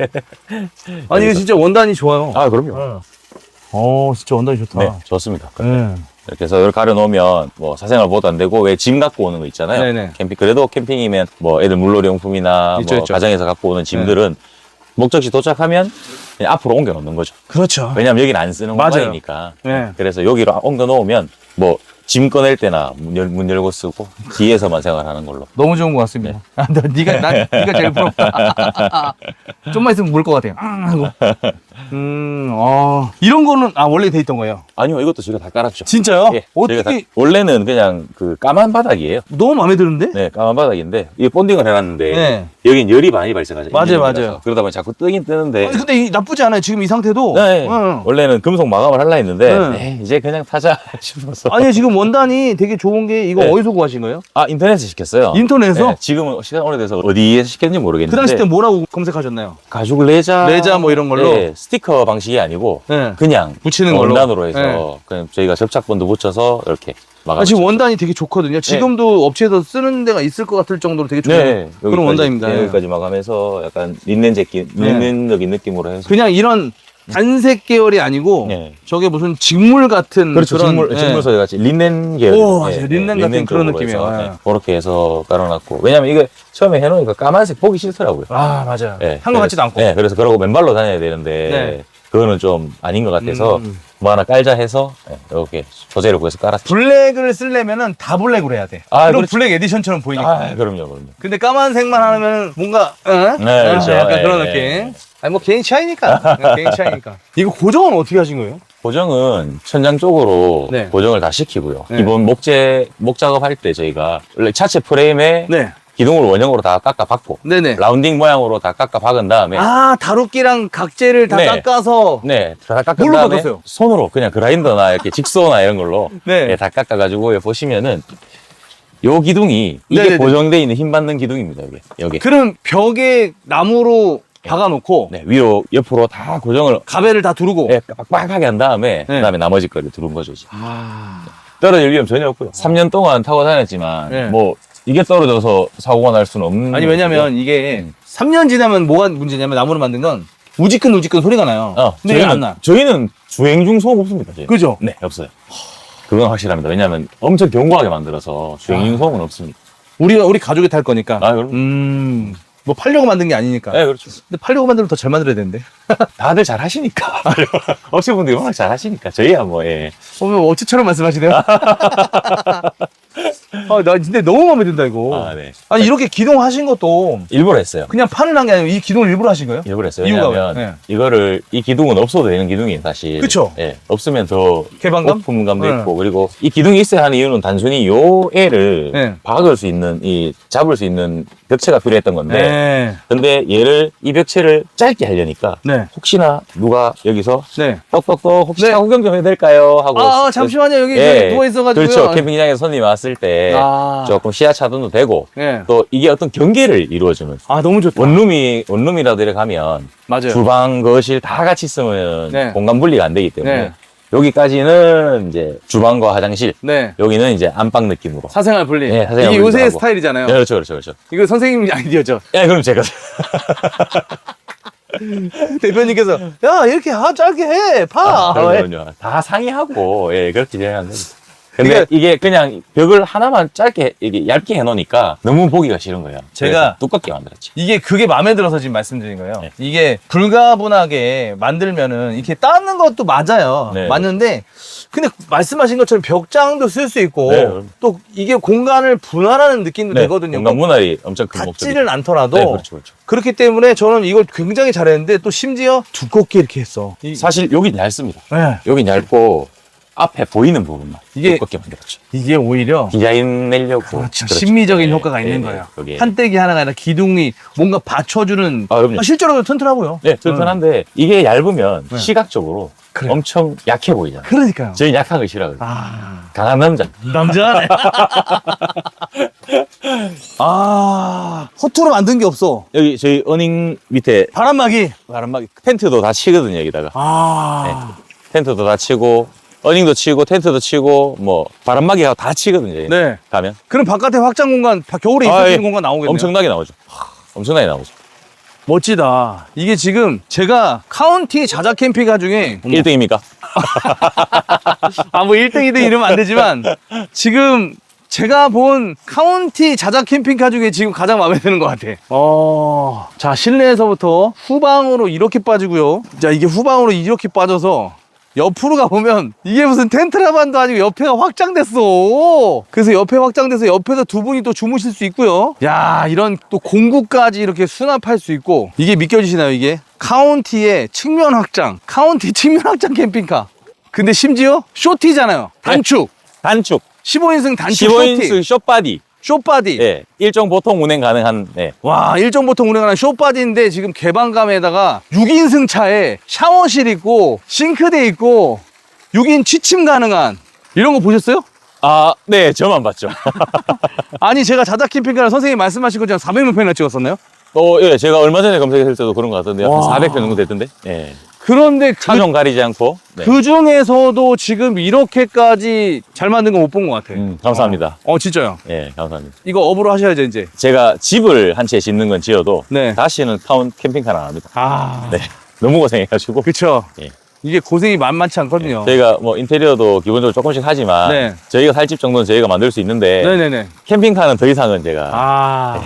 Speaker 1: 아니 이거 진짜 원단이 좋아요.
Speaker 2: 아 그럼요.
Speaker 1: 진짜 원단이 좋다.
Speaker 2: 네, 좋습니다.
Speaker 1: 네.
Speaker 2: 이렇게 해서 이걸 가려놓으면 뭐 사생활 보호도 안 되고 왜 짐 갖고 오는 거 있잖아요.
Speaker 1: 네네.
Speaker 2: 캠핑 그래도 캠핑이면 뭐 애들 물놀이 용품이나
Speaker 1: 있죠,
Speaker 2: 뭐
Speaker 1: 있죠.
Speaker 2: 가정에서 갖고 오는 짐들은 목적지 도착하면 그냥 앞으로 옮겨 놓는 거죠.
Speaker 1: 그렇죠.
Speaker 2: 왜냐면 여기는 안 쓰는
Speaker 1: 맞아요.
Speaker 2: 공간이니까.
Speaker 1: 네.
Speaker 2: 그래서 여기로 옮겨 놓으면 뭐 짐 꺼낼 때나 문 열고 쓰고 뒤에서만 생활하는 걸로.
Speaker 1: 너무 좋은 것 같습니다. 네가 제일 부럽다. 좀만 있으면 물 것 같아요. 하고. 이런 거는 원래 돼 있던 거예요.
Speaker 2: 아니요, 이것도 저희가 다 깔았죠.
Speaker 1: 진짜요?
Speaker 2: 예, 저희가
Speaker 1: 어떻게
Speaker 2: 원래는 그냥 그 까만 바닥이에요.
Speaker 1: 너무 마음에 드는데?
Speaker 2: 네, 까만 바닥인데 이게 본딩을 해놨는데
Speaker 1: 네.
Speaker 2: 여긴 열이 많이 발생하죠.
Speaker 1: 맞아요,
Speaker 2: 인연이라서.
Speaker 1: 맞아요.
Speaker 2: 그러다 보니 자꾸 뜨긴 뜨는데.
Speaker 1: 아니, 근데 나쁘지 않아요. 지금 이 상태도.
Speaker 2: 네,
Speaker 1: 응.
Speaker 2: 원래는 금속 마감을 하려 했는데
Speaker 1: 네.
Speaker 2: 에이, 이제 그냥 타자 싶어서.
Speaker 1: 아니 지금 원단이 되게 좋은 게 이거
Speaker 2: 네.
Speaker 1: 어디서 구하신 거예요?
Speaker 2: 인터넷에 시켰어요.
Speaker 1: 인터넷에서?
Speaker 2: 네, 지금은 시간 오래돼서 어디에서 시켰는지 모르겠는데.
Speaker 1: 그 당시 때 뭐라고 검색하셨나요?
Speaker 2: 가죽 레자
Speaker 1: 뭐 이런 걸로?
Speaker 2: 네, 스티커 방식이 아니고
Speaker 1: 네.
Speaker 2: 그냥
Speaker 1: 붙이는 걸로?
Speaker 2: 원단으로 해서
Speaker 1: 네.
Speaker 2: 그냥 저희가 접착본도 붙여서 이렇게 마감.
Speaker 1: 지금 원단이 되게 좋거든요. 지금도 업체에서 쓰는 데가 있을 것 같을 정도로 되게 좋은
Speaker 2: 네,
Speaker 1: 그런 원단입니다.
Speaker 2: 여기까지 마감해서 약간 린넨적인 느낌으로 해서.
Speaker 1: 그냥 이런 단색 계열이 아니고
Speaker 2: 네.
Speaker 1: 저게 무슨 직물 같은
Speaker 2: 그렇죠.
Speaker 1: 그런
Speaker 2: 직물 소재 같이 린넨 계열.
Speaker 1: 오, 맞아요. 린넨 같은 그런
Speaker 2: 쪽으로
Speaker 1: 느낌이에요.
Speaker 2: 해서,
Speaker 1: 네.
Speaker 2: 그렇게 해서 깔아놨고. 왜냐면 이거 처음에 해놓으니까 까만색 보기 싫더라고요.
Speaker 1: 맞아요.
Speaker 2: 네,
Speaker 1: 한 것 같지도 않고.
Speaker 2: 네, 그래서 그러고 맨발로 다녀야 되는데
Speaker 1: 네.
Speaker 2: 그거는 좀 아닌 것 같아서 뭐 하나 깔자 해서 이렇게 소재를 구해서 깔았죠.
Speaker 1: 블랙을 쓰려면은 다 블랙으로 해야 돼.
Speaker 2: 아,
Speaker 1: 그럼
Speaker 2: 그렇지.
Speaker 1: 블랙 에디션처럼 보이니까.
Speaker 2: 그럼요.
Speaker 1: 근데 까만색만 하면 뭔가
Speaker 2: 네, 그렇죠.
Speaker 1: 약간 그런
Speaker 2: 예,
Speaker 1: 느낌.
Speaker 2: 예.
Speaker 1: 아니 뭐 개인 차이니까. 개인 차이니까. 이거 고정은 어떻게 하신 거예요?
Speaker 2: 고정은 천장 쪽으로
Speaker 1: 네.
Speaker 2: 고정을 다 시키고요.
Speaker 1: 네.
Speaker 2: 기본 목 작업할 때 저희가 원래 차체 프레임에
Speaker 1: 네.
Speaker 2: 기둥을 원형으로 다 깎아 박고
Speaker 1: 네네.
Speaker 2: 라운딩 모양으로 다 깎아 박은 다음에
Speaker 1: 다루끼랑 각재를 다
Speaker 2: 네.
Speaker 1: 깎아서.
Speaker 2: 네, 다 깎은
Speaker 1: 뭘로
Speaker 2: 다음에
Speaker 1: 깎았어요?
Speaker 2: 손으로 그냥 그라인더나 이렇게 직소나 이런 걸로
Speaker 1: 네.
Speaker 2: 다 깎아가지고 여기 보시면은 요 기둥이 이게
Speaker 1: 네네네.
Speaker 2: 고정돼 있는 힘 받는 기둥입니다. 여기
Speaker 1: 그럼 벽에 나무로 박아놓고
Speaker 2: 네, 위로 옆으로 다 고정을
Speaker 1: 가베를 다 두르고.
Speaker 2: 네, 빡빡하게 한 다음에
Speaker 1: 네.
Speaker 2: 그다음에 나머지 거를 두른 거죠. 이제.
Speaker 1: 아.
Speaker 2: 떨어질 위험 전혀 없고요. 3년 동안 타고 다녔지만
Speaker 1: 네.
Speaker 2: 뭐 이게 떨어져서 사고가 날 수는 없는.
Speaker 1: 아니 왜냐면 이게 3년 지나면 뭐가 문제냐면 나무로 만든 건 우지끈 소리가 나요. 근데 이게 안 나.
Speaker 2: 저희는 주행 중 소음 없습니다. 저희는.
Speaker 1: 그죠?
Speaker 2: 네, 없어요. 그건 확실합니다. 왜냐하면 엄청 견고하게 만들어서 주행 중 소음은 없습니다.
Speaker 1: 우리 가족이 탈 거니까.
Speaker 2: 그럼.
Speaker 1: 뭐 팔려고 만든 게 아니니까.
Speaker 2: 네, 그렇죠.
Speaker 1: 근데 팔려고 만들면 더 잘 만들어야 되는데.
Speaker 2: 다들 잘 하시니까. 업체분들이 워낙 잘 하시니까. 저희야 뭐, 예.
Speaker 1: 어찌처럼 말씀하시네요. 나 근데 너무 마음에 든다 이거.
Speaker 2: 네.
Speaker 1: 아니 이렇게 기동하신 것도
Speaker 2: 일부러 했어요.
Speaker 1: 그냥 파는 한 게 아니고 이 기동을 일부러 하신 거예요?
Speaker 2: 일부러 했어요.
Speaker 1: 이유가
Speaker 2: 왜냐하면
Speaker 1: 왜요?
Speaker 2: 이 기둥은 없어도 되는 기둥이에요, 사실.
Speaker 1: 그쵸?
Speaker 2: 예. 없으면 더
Speaker 1: 개방감?
Speaker 2: 오픈감도
Speaker 1: 네.
Speaker 2: 있고, 그리고 이 기둥이 있어야 하는 이유는 단순히 요 애를
Speaker 1: 네.
Speaker 2: 박을 수 있는, 잡을 수 있는 벽체가 필요했던 건데,
Speaker 1: 네.
Speaker 2: 근데 이 벽체를 짧게 하려니까,
Speaker 1: 네.
Speaker 2: 혹시나 누가 여기서
Speaker 1: 네.
Speaker 2: 똑똑똑 혹시
Speaker 1: 네.
Speaker 2: 차 구경 좀 해도 될까요? 하고.
Speaker 1: 잠시만요. 여기
Speaker 2: 예.
Speaker 1: 누워있어가지고요.
Speaker 2: 그렇죠. 캠핑장에서 손님이 왔을 때
Speaker 1: 아.
Speaker 2: 조금 시야 차단도 되고,
Speaker 1: 네.
Speaker 2: 또 이게 어떤 경계를 이루어주는.
Speaker 1: 너무 좋다.
Speaker 2: 원룸이라도 이렇게 가면
Speaker 1: 맞아요.
Speaker 2: 주방, 거실 다 같이 있으면
Speaker 1: 네.
Speaker 2: 공간 분리가 안 되기 때문에
Speaker 1: 네.
Speaker 2: 여기까지는 이제 주방과 화장실,
Speaker 1: 네.
Speaker 2: 여기는 이제 안방 느낌으로.
Speaker 1: 사생활 분리.
Speaker 2: 네, 사생활
Speaker 1: 이게
Speaker 2: 분리도
Speaker 1: 요새
Speaker 2: 하고.
Speaker 1: 스타일이잖아요.
Speaker 2: 네, 그렇죠.
Speaker 1: 이거 선생님 아이디어죠.
Speaker 2: 예, 그럼 제가
Speaker 1: 대표님께서 야 이렇게 짧게 해. 파.
Speaker 2: 그럼요. 다 상의하고 그렇게 진행하는 거죠. 근데
Speaker 1: 그러니까-
Speaker 2: 이게 그냥 벽을 하나만 짧게 이게 얇게 해놓으니까 너무 보기가 싫은 거예요.
Speaker 1: 제가
Speaker 2: 그래서 두껍게 만들었지.
Speaker 1: 그게 마음에 들어서 지금 말씀드린 거예요.
Speaker 2: 네.
Speaker 1: 이게 불가분하게 만들면은 이렇게 닦는 것도 맞아요.
Speaker 2: 네.
Speaker 1: 맞는데 근데 말씀하신 것처럼 벽장도 쓸 수 있고
Speaker 2: 네, 그럼.
Speaker 1: 또 이게 공간을 분할하는 느낌도 되거든요.
Speaker 2: 공간 분할이 엄청 큰 목적이.
Speaker 1: 닿지는 않더라도
Speaker 2: 네, 그렇죠.
Speaker 1: 그렇기 때문에 저는 이걸 굉장히 잘했는데 또 심지어 두껍게 이렇게 했어.
Speaker 2: 사실 여긴 얇습니다.
Speaker 1: 네.
Speaker 2: 여긴 얇고 앞에 보이는 부분만
Speaker 1: 이게-
Speaker 2: 두껍게 만들었죠.
Speaker 1: 이게 오히려
Speaker 2: 디자인 내려고.
Speaker 1: 그렇죠.
Speaker 2: 그렇죠.
Speaker 1: 심미적인
Speaker 2: 네,
Speaker 1: 효과가 있는
Speaker 2: 네,
Speaker 1: 거예요.
Speaker 2: 네, 여기에.
Speaker 1: 판때기 하나가 아니라 기둥이 뭔가 받쳐주는.
Speaker 2: 그럼요.
Speaker 1: 실제로 튼튼하고요.
Speaker 2: 네, 튼튼한데 이게 얇으면
Speaker 1: 네.
Speaker 2: 시각적으로
Speaker 1: 그래요.
Speaker 2: 엄청 약해 보이잖아요.
Speaker 1: 그러니까요.
Speaker 2: 저희 약한 거 싫어하거든요.
Speaker 1: 아,
Speaker 2: 강한 남자.
Speaker 1: 남자네. 허투루 만든 게 없어.
Speaker 2: 여기 저희 어닝 밑에
Speaker 1: 바람막이.
Speaker 2: 바람막이 텐트도 다 치거든요, 여기다가. 텐트도 다 치고 어닝도 치고 텐트도 치고 뭐 바람막이가 다 치거든요. 여기.
Speaker 1: 네.
Speaker 2: 가면
Speaker 1: 그럼 바깥에 확장 공간, 겨울에 있을 수 있는 공간 나오겠네요.
Speaker 2: 엄청나게 나오죠. 엄청나게 나오죠.
Speaker 1: 멋지다. 이게 지금 제가 카운티 자작 캠핑카 중에
Speaker 2: 1등입니까?
Speaker 1: 뭐 1등, 2등 이러면 안 되지만 지금 제가 본 카운티 자작 캠핑카 중에 지금 가장 마음에 드는 것 같아. 자, 실내에서부터 후방으로 이렇게 빠지고요. 자, 이게 후방으로 이렇게 빠져서 옆으로 가보면 이게 무슨 텐트라반도 아니고 옆에가 확장됐어. 그래서 옆에 확장돼서 옆에서 두 분이 또 주무실 수 있고요. 야, 이런 또 공구까지 이렇게 수납할 수 있고. 이게 믿겨지시나요, 이게? 카운티의 측면 확장, 카운티 측면 확장 캠핑카. 근데 심지어 쇼티잖아요. 단축.
Speaker 2: 단축.
Speaker 1: 15인승 단축
Speaker 2: 15인승
Speaker 1: 쇼티.
Speaker 2: 숏바디.
Speaker 1: 쇼바디.
Speaker 2: 예. 일정 보통 운행 가능한, 네.
Speaker 1: 와, 일정 보통 운행하는 쇼바디인데 지금 개방감에다가 6인승 차에 샤워실 있고 싱크대 있고 6인 취침 가능한 이런 거 보셨어요?
Speaker 2: 아, 네. 저만 봤죠.
Speaker 1: 아니 제가 자다 캠핑카를 선생님이 말씀하신 것처럼 400몇 편이나 찍었었나요?
Speaker 2: 예. 제가 얼마 전에 검색했을 때도 그런 것 같던데. 한
Speaker 1: 와.
Speaker 2: 400편 정도 됐던데. 예.
Speaker 1: 그런데
Speaker 2: 차종 가리지 않고. 네.
Speaker 1: 그 중에서도 지금 이렇게까지 잘 만든 거 못 본 것 같아.
Speaker 2: 감사합니다.
Speaker 1: 진짜요?
Speaker 2: 예, 감사합니다.
Speaker 1: 이거 업으로 하셔야죠 이제.
Speaker 2: 제가 집을 한 채 짓는 건 지어도
Speaker 1: 네.
Speaker 2: 다시는 캠핑카는 안 합니다.
Speaker 1: 아,
Speaker 2: 네. 너무 고생해가지고.
Speaker 1: 그쵸.
Speaker 2: 예.
Speaker 1: 이게 고생이 만만치 않거든요.
Speaker 2: 저희가 뭐 인테리어도 기본적으로 조금씩 하지만
Speaker 1: 네.
Speaker 2: 저희가 살 집 정도는 저희가 만들 수 있는데
Speaker 1: 네네네.
Speaker 2: 캠핑카는 더 이상은 제가
Speaker 1: 아.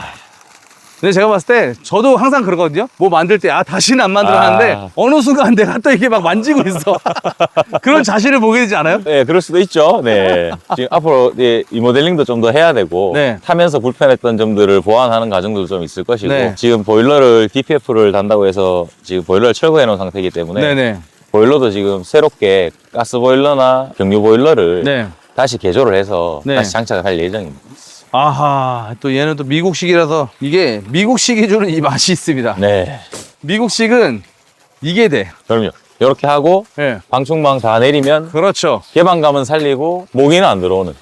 Speaker 1: 근데 제가 봤을 때 저도 항상 그러거든요. 뭐 만들 때 다시는 안 만들어 하는데
Speaker 2: 아.
Speaker 1: 어느 순간 내가 또 이게 막 만지고 있어. 그런 자신을 보게 되지 않아요?
Speaker 2: 네, 그럴 수도 있죠. 네. 지금 앞으로 이 리모델링도 좀 더 해야 되고
Speaker 1: 네.
Speaker 2: 타면서 불편했던 점들을 보완하는 과정도 좀 있을 것이고
Speaker 1: 네.
Speaker 2: 지금 보일러를 DPF를 단다고 해서 지금 보일러를 철거해 놓은 상태이기 때문에
Speaker 1: 네네.
Speaker 2: 보일러도 지금 새롭게 가스 보일러나 경유 보일러를
Speaker 1: 네.
Speaker 2: 다시 개조를 해서
Speaker 1: 네.
Speaker 2: 다시 장착을 할 예정입니다.
Speaker 1: 아하, 또 얘는 또 미국식이라서 이게 미국식이 주는 이 맛이 있습니다.
Speaker 2: 네.
Speaker 1: 미국식은 이게 돼.
Speaker 2: 그럼요. 이렇게 하고
Speaker 1: 네.
Speaker 2: 방충망 다 내리면
Speaker 1: 그렇죠.
Speaker 2: 개방감은 살리고 모기는 안 들어오는.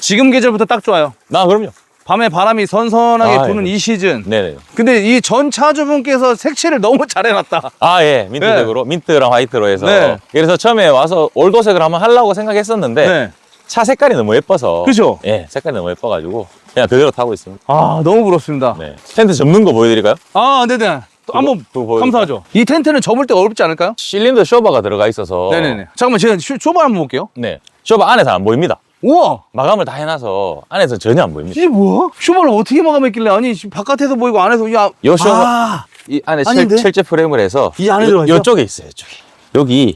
Speaker 1: 지금 계절부터 딱 좋아요.
Speaker 2: 그럼요.
Speaker 1: 밤에 바람이 선선하게
Speaker 2: 아,
Speaker 1: 부는
Speaker 2: 예.
Speaker 1: 이 시즌.
Speaker 2: 네네.
Speaker 1: 근데 이 전 차주분께서 색칠을 너무 잘해놨다.
Speaker 2: 예. 민트색으로, 민트랑 화이트로 해서.
Speaker 1: 네.
Speaker 2: 그래서 처음에 와서 올도색을 한번 하려고 생각했었는데,
Speaker 1: 네.
Speaker 2: 차 색깔이 너무 예뻐서.
Speaker 1: 그죠?
Speaker 2: 예, 색깔이 너무 예뻐가지고, 그냥 그대로 타고 있습니다.
Speaker 1: 너무 부럽습니다.
Speaker 2: 네. 텐트 접는 거 보여드릴까요?
Speaker 1: 네네. 또 한번
Speaker 2: 그거 보여드릴까요?
Speaker 1: 감사하죠. 이 텐트는 접을 때 어렵지 않을까요?
Speaker 2: 실린더 쇼버가 들어가 있어서.
Speaker 1: 네네네. 잠깐만, 제가 쇼바 한번 볼게요.
Speaker 2: 네. 쇼버 안에서 안 보입니다.
Speaker 1: 우와!
Speaker 2: 마감을 다 해놔서 안에서 전혀 안 보입니다.
Speaker 1: 이게 뭐야? 쇼바를 어떻게 마감했길래? 아니, 지금 바깥에서 보이고 안에서,
Speaker 2: 요 쇼바. 이 안에
Speaker 1: 아닌데?
Speaker 2: 철제 프레임을 해서.
Speaker 1: 이 안에 들어가 있어요?
Speaker 2: 요쪽에 있어요, 요쪽에.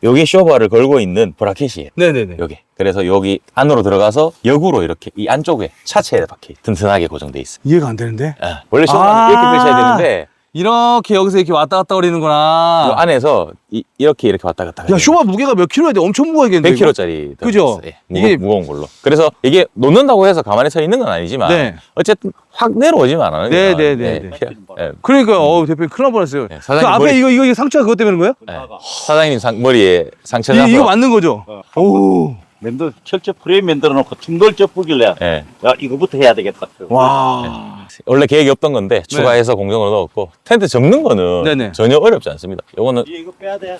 Speaker 2: 여기 쇼버를 걸고 있는 브라켓이에요.
Speaker 1: 네네네.
Speaker 2: 여기. 그래서 여기 안으로 들어가서 역으로 이렇게 이 안쪽에 차체에 박혀 튼튼하게 고정돼 있어요.
Speaker 1: 이해가 안 되는데?
Speaker 2: 원래 쇼버는 이렇게 끄셔야 되는데
Speaker 1: 이렇게 여기서 이렇게 왔다 갔다 거리는구나.
Speaker 2: 이 안에서 이렇게 왔다 갔다.
Speaker 1: 야, 쇼바 무게가 몇 킬로야 돼? 엄청 무거워야겠는데.
Speaker 2: 100kg짜리.
Speaker 1: 그죠?
Speaker 2: 예,
Speaker 1: 이게-
Speaker 2: 무거운 걸로. 그래서 이게 놓는다고 해서 가만히 서 있는 건 아니지만
Speaker 1: 네.
Speaker 2: 어쨌든 확 내려오지만 않으니까.
Speaker 1: 네. 그러니까, 대표님 큰일 날 뻔했어요.
Speaker 2: 네,
Speaker 1: 그
Speaker 2: 사장님
Speaker 1: 앞에
Speaker 2: 머리-
Speaker 1: 이거 상처가 그것 때문에 그런 거예요?
Speaker 2: 사장님 머리에 상처 나서.
Speaker 1: 이거 맞는 거죠? 오.
Speaker 3: 철제 프레임 만들어 놓고 충돌 접부길래
Speaker 2: 예.
Speaker 3: 야 이거부터 해야 되겠다.
Speaker 1: 와.
Speaker 2: 원래 계획이 없던 건데 추가해서 공정으로 넣었고 텐트 접는 거는
Speaker 1: 네네.
Speaker 2: 전혀 어렵지 않습니다. 요거는
Speaker 3: 이거 빼야 돼.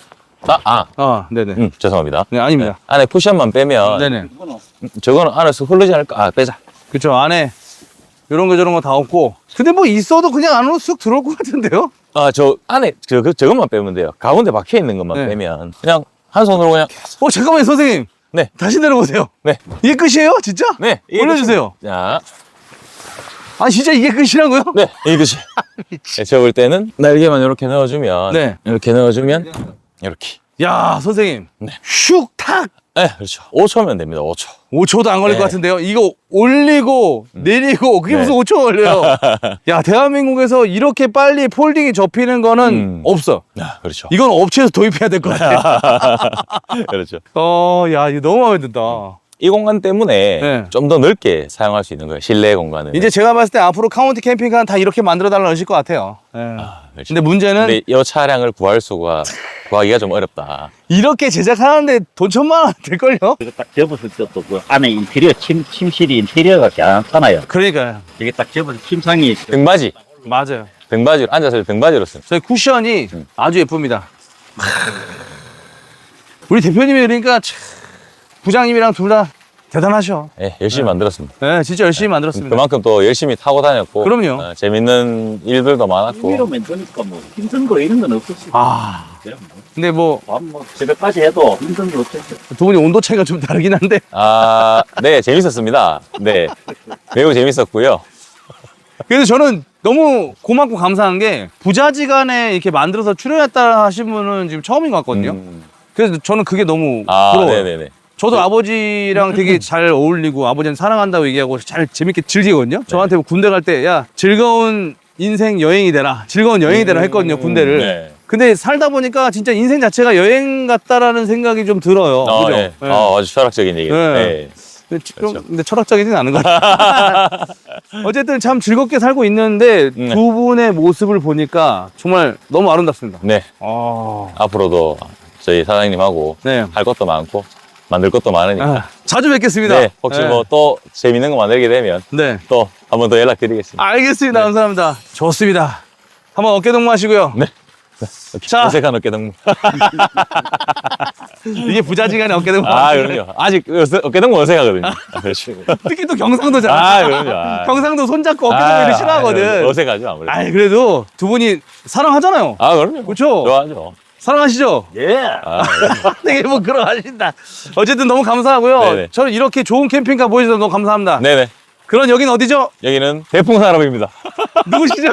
Speaker 1: 네네.
Speaker 2: 죄송합니다.
Speaker 1: 네, 아닙니다.
Speaker 2: 안에 쿠션만 빼면
Speaker 1: 네네.
Speaker 3: 이거는
Speaker 2: 저거는 안에서 흐르지 않을까? 빼자.
Speaker 1: 그쵸, 안에 요런 거 저런 거 다 없고. 근데 뭐 있어도 그냥 안으로 쑥 들어올 것 같은데요?
Speaker 2: 저 안에 저것만 빼면 돼요. 가운데 박혀 있는 것만
Speaker 1: 네.
Speaker 2: 빼면 그냥 한 손으로 그냥.
Speaker 1: 잠깐만요, 선생님.
Speaker 2: 네.
Speaker 1: 다시 내려보세요.
Speaker 2: 네.
Speaker 1: 이게 끝이에요? 진짜?
Speaker 2: 네. 이게
Speaker 1: 올려주세요.
Speaker 2: 자,
Speaker 1: 진짜 이게 끝이라고요?
Speaker 2: 네. 이것이. 네, 접을 때는 날개만 이렇게 넣어주면.
Speaker 1: 네.
Speaker 2: 이렇게 넣어주면 이렇게.
Speaker 1: 야, 선생님.
Speaker 2: 네.
Speaker 1: 슉, 탁.
Speaker 2: 네, 그렇죠. 5초면 됩니다. 5초.
Speaker 1: 5초도 안 걸릴
Speaker 2: 네.
Speaker 1: 것 같은데요? 이거 올리고 내리고 그게
Speaker 2: 네.
Speaker 1: 무슨 5초 걸려요? 야, 대한민국에서 이렇게 빨리 폴딩이 접히는 거는 없어.
Speaker 2: 그렇죠.
Speaker 1: 이건 업체에서 도입해야 될 것 같아.
Speaker 2: 그렇죠.
Speaker 1: 야, 이거 너무 마음에 든다.
Speaker 2: 이 공간 때문에
Speaker 1: 네.
Speaker 2: 좀 더 넓게 사용할 수 있는 거예요. 실내 공간은.
Speaker 1: 이제 제가 봤을 때 앞으로 카운티 캠핑카는 다 이렇게 만들어 달라는 것 같아요. 예.
Speaker 2: 그렇죠.
Speaker 1: 근데 문제는
Speaker 2: 근데 이 차량을 구하기가 좀 어렵다.
Speaker 1: 이렇게 제작하는데 돈 1,000만 원 될걸요?
Speaker 3: 이거 딱 접었을 때도 그 안에 인테리어 침실이 인테리어가 괜찮잖아요.
Speaker 1: 그러니까요.
Speaker 3: 이게 딱 접어서 침상이
Speaker 2: 등받이.
Speaker 1: 맞아요.
Speaker 2: 등받이로 앉아서 등받이로 씁니다.
Speaker 1: 저희 쿠션이 아주 예쁩니다. 우리 대표님이 그러니까 참, 부장님이랑 둘 다 대단하셔.
Speaker 2: 네, 열심히 만들었습니다.
Speaker 1: 네, 진짜 열심히 만들었습니다.
Speaker 2: 그만큼 또 열심히 타고 다녔고.
Speaker 1: 그럼요.
Speaker 2: 재밌는 일들도 많았고.
Speaker 3: 취미로 만드니까 뭐 힘든 거 이런 건 없었어요.
Speaker 1: 근데 뭐 두
Speaker 3: 밤뭐 새벽까지 해도 힘든 거 없었어요.
Speaker 1: 분이 온도 차이가 좀 다르긴 한데.
Speaker 2: 네, 재밌었습니다. 네, 매우 재밌었고요.
Speaker 1: 그래서 저는 너무 고맙고 감사한 게 부자지간에 이렇게 만들어서 출연했다 하신 분은 지금 처음인 것 같거든요. 그래서 저는 그게 너무 부러워요.
Speaker 2: 네네네.
Speaker 1: 저도 아버지랑 되게 잘 어울리고 아버지는 사랑한다고 얘기하고 잘 재밌게 즐기거든요. 저한테 뭐 군대 갈 때 야 즐거운 인생 여행이 되라, 즐거운 여행이 되라 했거든요, 군대를.
Speaker 2: 네.
Speaker 1: 근데 살다 보니까 진짜 인생 자체가 여행 같다라는 생각이 좀 들어요. 그죠?
Speaker 2: 네.
Speaker 1: 네.
Speaker 2: 아주 철학적인 얘기네.
Speaker 1: 네.
Speaker 2: 네.
Speaker 1: 근데,
Speaker 2: 그렇죠.
Speaker 1: 근데 철학적이진 않은 것 같아요. 어쨌든 참 즐겁게 살고 있는데
Speaker 2: 네.
Speaker 1: 두 분의 모습을 보니까 정말 너무 아름답습니다.
Speaker 2: 네. 앞으로도 저희 사장님하고
Speaker 1: 네.
Speaker 2: 할 것도 많고 만들 것도 많으니까.
Speaker 1: 아, 자주 뵙겠습니다.
Speaker 2: 네. 혹시 뭐 또 재밌는 거 만들게 되면
Speaker 1: 네.
Speaker 2: 또 한 번 더 연락드리겠습니다.
Speaker 1: 알겠습니다.
Speaker 2: 네.
Speaker 1: 감사합니다. 좋습니다. 한번 어깨 동무하시고요.
Speaker 2: 네.
Speaker 1: 자.
Speaker 2: 어색한 어깨동무.
Speaker 1: 이게 부자지간의 어깨 동무.
Speaker 2: 아, 그럼요. 아직 어깨동무 어색하거든요. 그렇죠.
Speaker 1: 특히 또 경상도잖아.
Speaker 2: 아, 그럼요. 아.
Speaker 1: 경상도 손잡고 어깨 동무 이렇게 싫어하거든.
Speaker 2: 어색하죠, 아무래도.
Speaker 1: 아이, 그래도 두 분이 사랑하잖아요.
Speaker 2: 아, 그럼요.
Speaker 1: 그렇죠?
Speaker 2: 좋아하죠.
Speaker 1: 사랑하시죠?
Speaker 3: 예.
Speaker 2: 아,
Speaker 1: 되게 뭐 그런 하신다. 어쨌든 너무 감사하고요.
Speaker 2: 네네.
Speaker 1: 저는 이렇게 좋은 캠핑카 보여주셔서 너무 감사합니다.
Speaker 2: 네네.
Speaker 1: 그럼 여기는 어디죠?
Speaker 2: 여기는 대풍산업입니다.
Speaker 1: 누구시죠?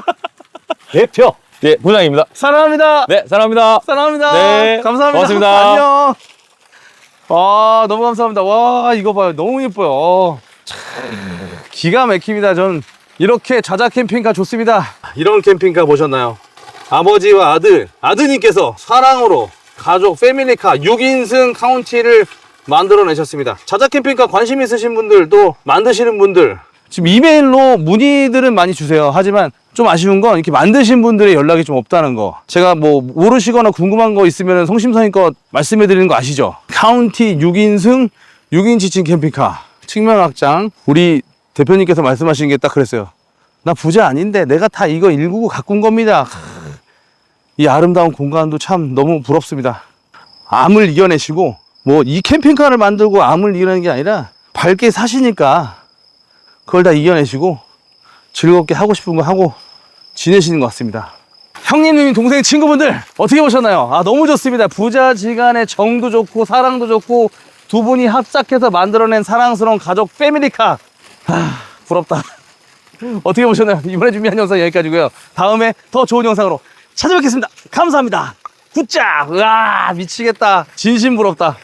Speaker 3: 대표.
Speaker 2: 예, 부장입니다.
Speaker 1: 사랑합니다.
Speaker 2: 네, 사랑합니다.
Speaker 1: 사랑합니다.
Speaker 2: 네,
Speaker 1: 감사합니다.
Speaker 2: 고맙습니다.
Speaker 1: 안녕. 와, 너무 감사합니다. 와, 이거 봐요. 너무 예뻐요. 참, 기가 막힙니다. 전 이렇게 자자 캠핑카 좋습니다. 이런 캠핑카 보셨나요? 아버지와 아드님께서 사랑으로 가족 패밀리카 6인승 카운티를 만들어내셨습니다. 자자 캠핑카 관심 있으신 분들, 또 만드시는 분들 지금 이메일로 문의들은 많이 주세요. 하지만 좀 아쉬운 건 이렇게 만드신 분들의 연락이 좀 없다는 거. 제가 뭐 모르시거나 궁금한 거 있으면 성심성의껏 말씀해 드리는 거 아시죠? 카운티 6인승 6인 지층 캠핑카 측면 확장. 우리 대표님께서 말씀하신 게 딱 그랬어요. 나 부자 아닌데 내가 다 이거 199 가꾼 겁니다. 이 아름다운 공간도 참 너무 부럽습니다. 암을 이겨내시고 뭐 이 캠핑카를 만들고 암을 이겨내는 게 아니라 밝게 사시니까 그걸 다 이겨내시고 즐겁게 하고 싶은 거 하고 지내시는 것 같습니다. 형님, 누님, 동생, 친구분들 어떻게 보셨나요? 아, 너무 좋습니다. 부자지간의 정도 좋고 사랑도 좋고 두 분이 합작해서 만들어낸 사랑스러운 가족 패밀리카. 아, 부럽다. 어떻게 보셨나요? 이번에 준비한 영상 여기까지고요. 다음에 더 좋은 영상으로 찾아뵙겠습니다. 감사합니다. 굿짝! 으아, 미치겠다. 진심 부럽다.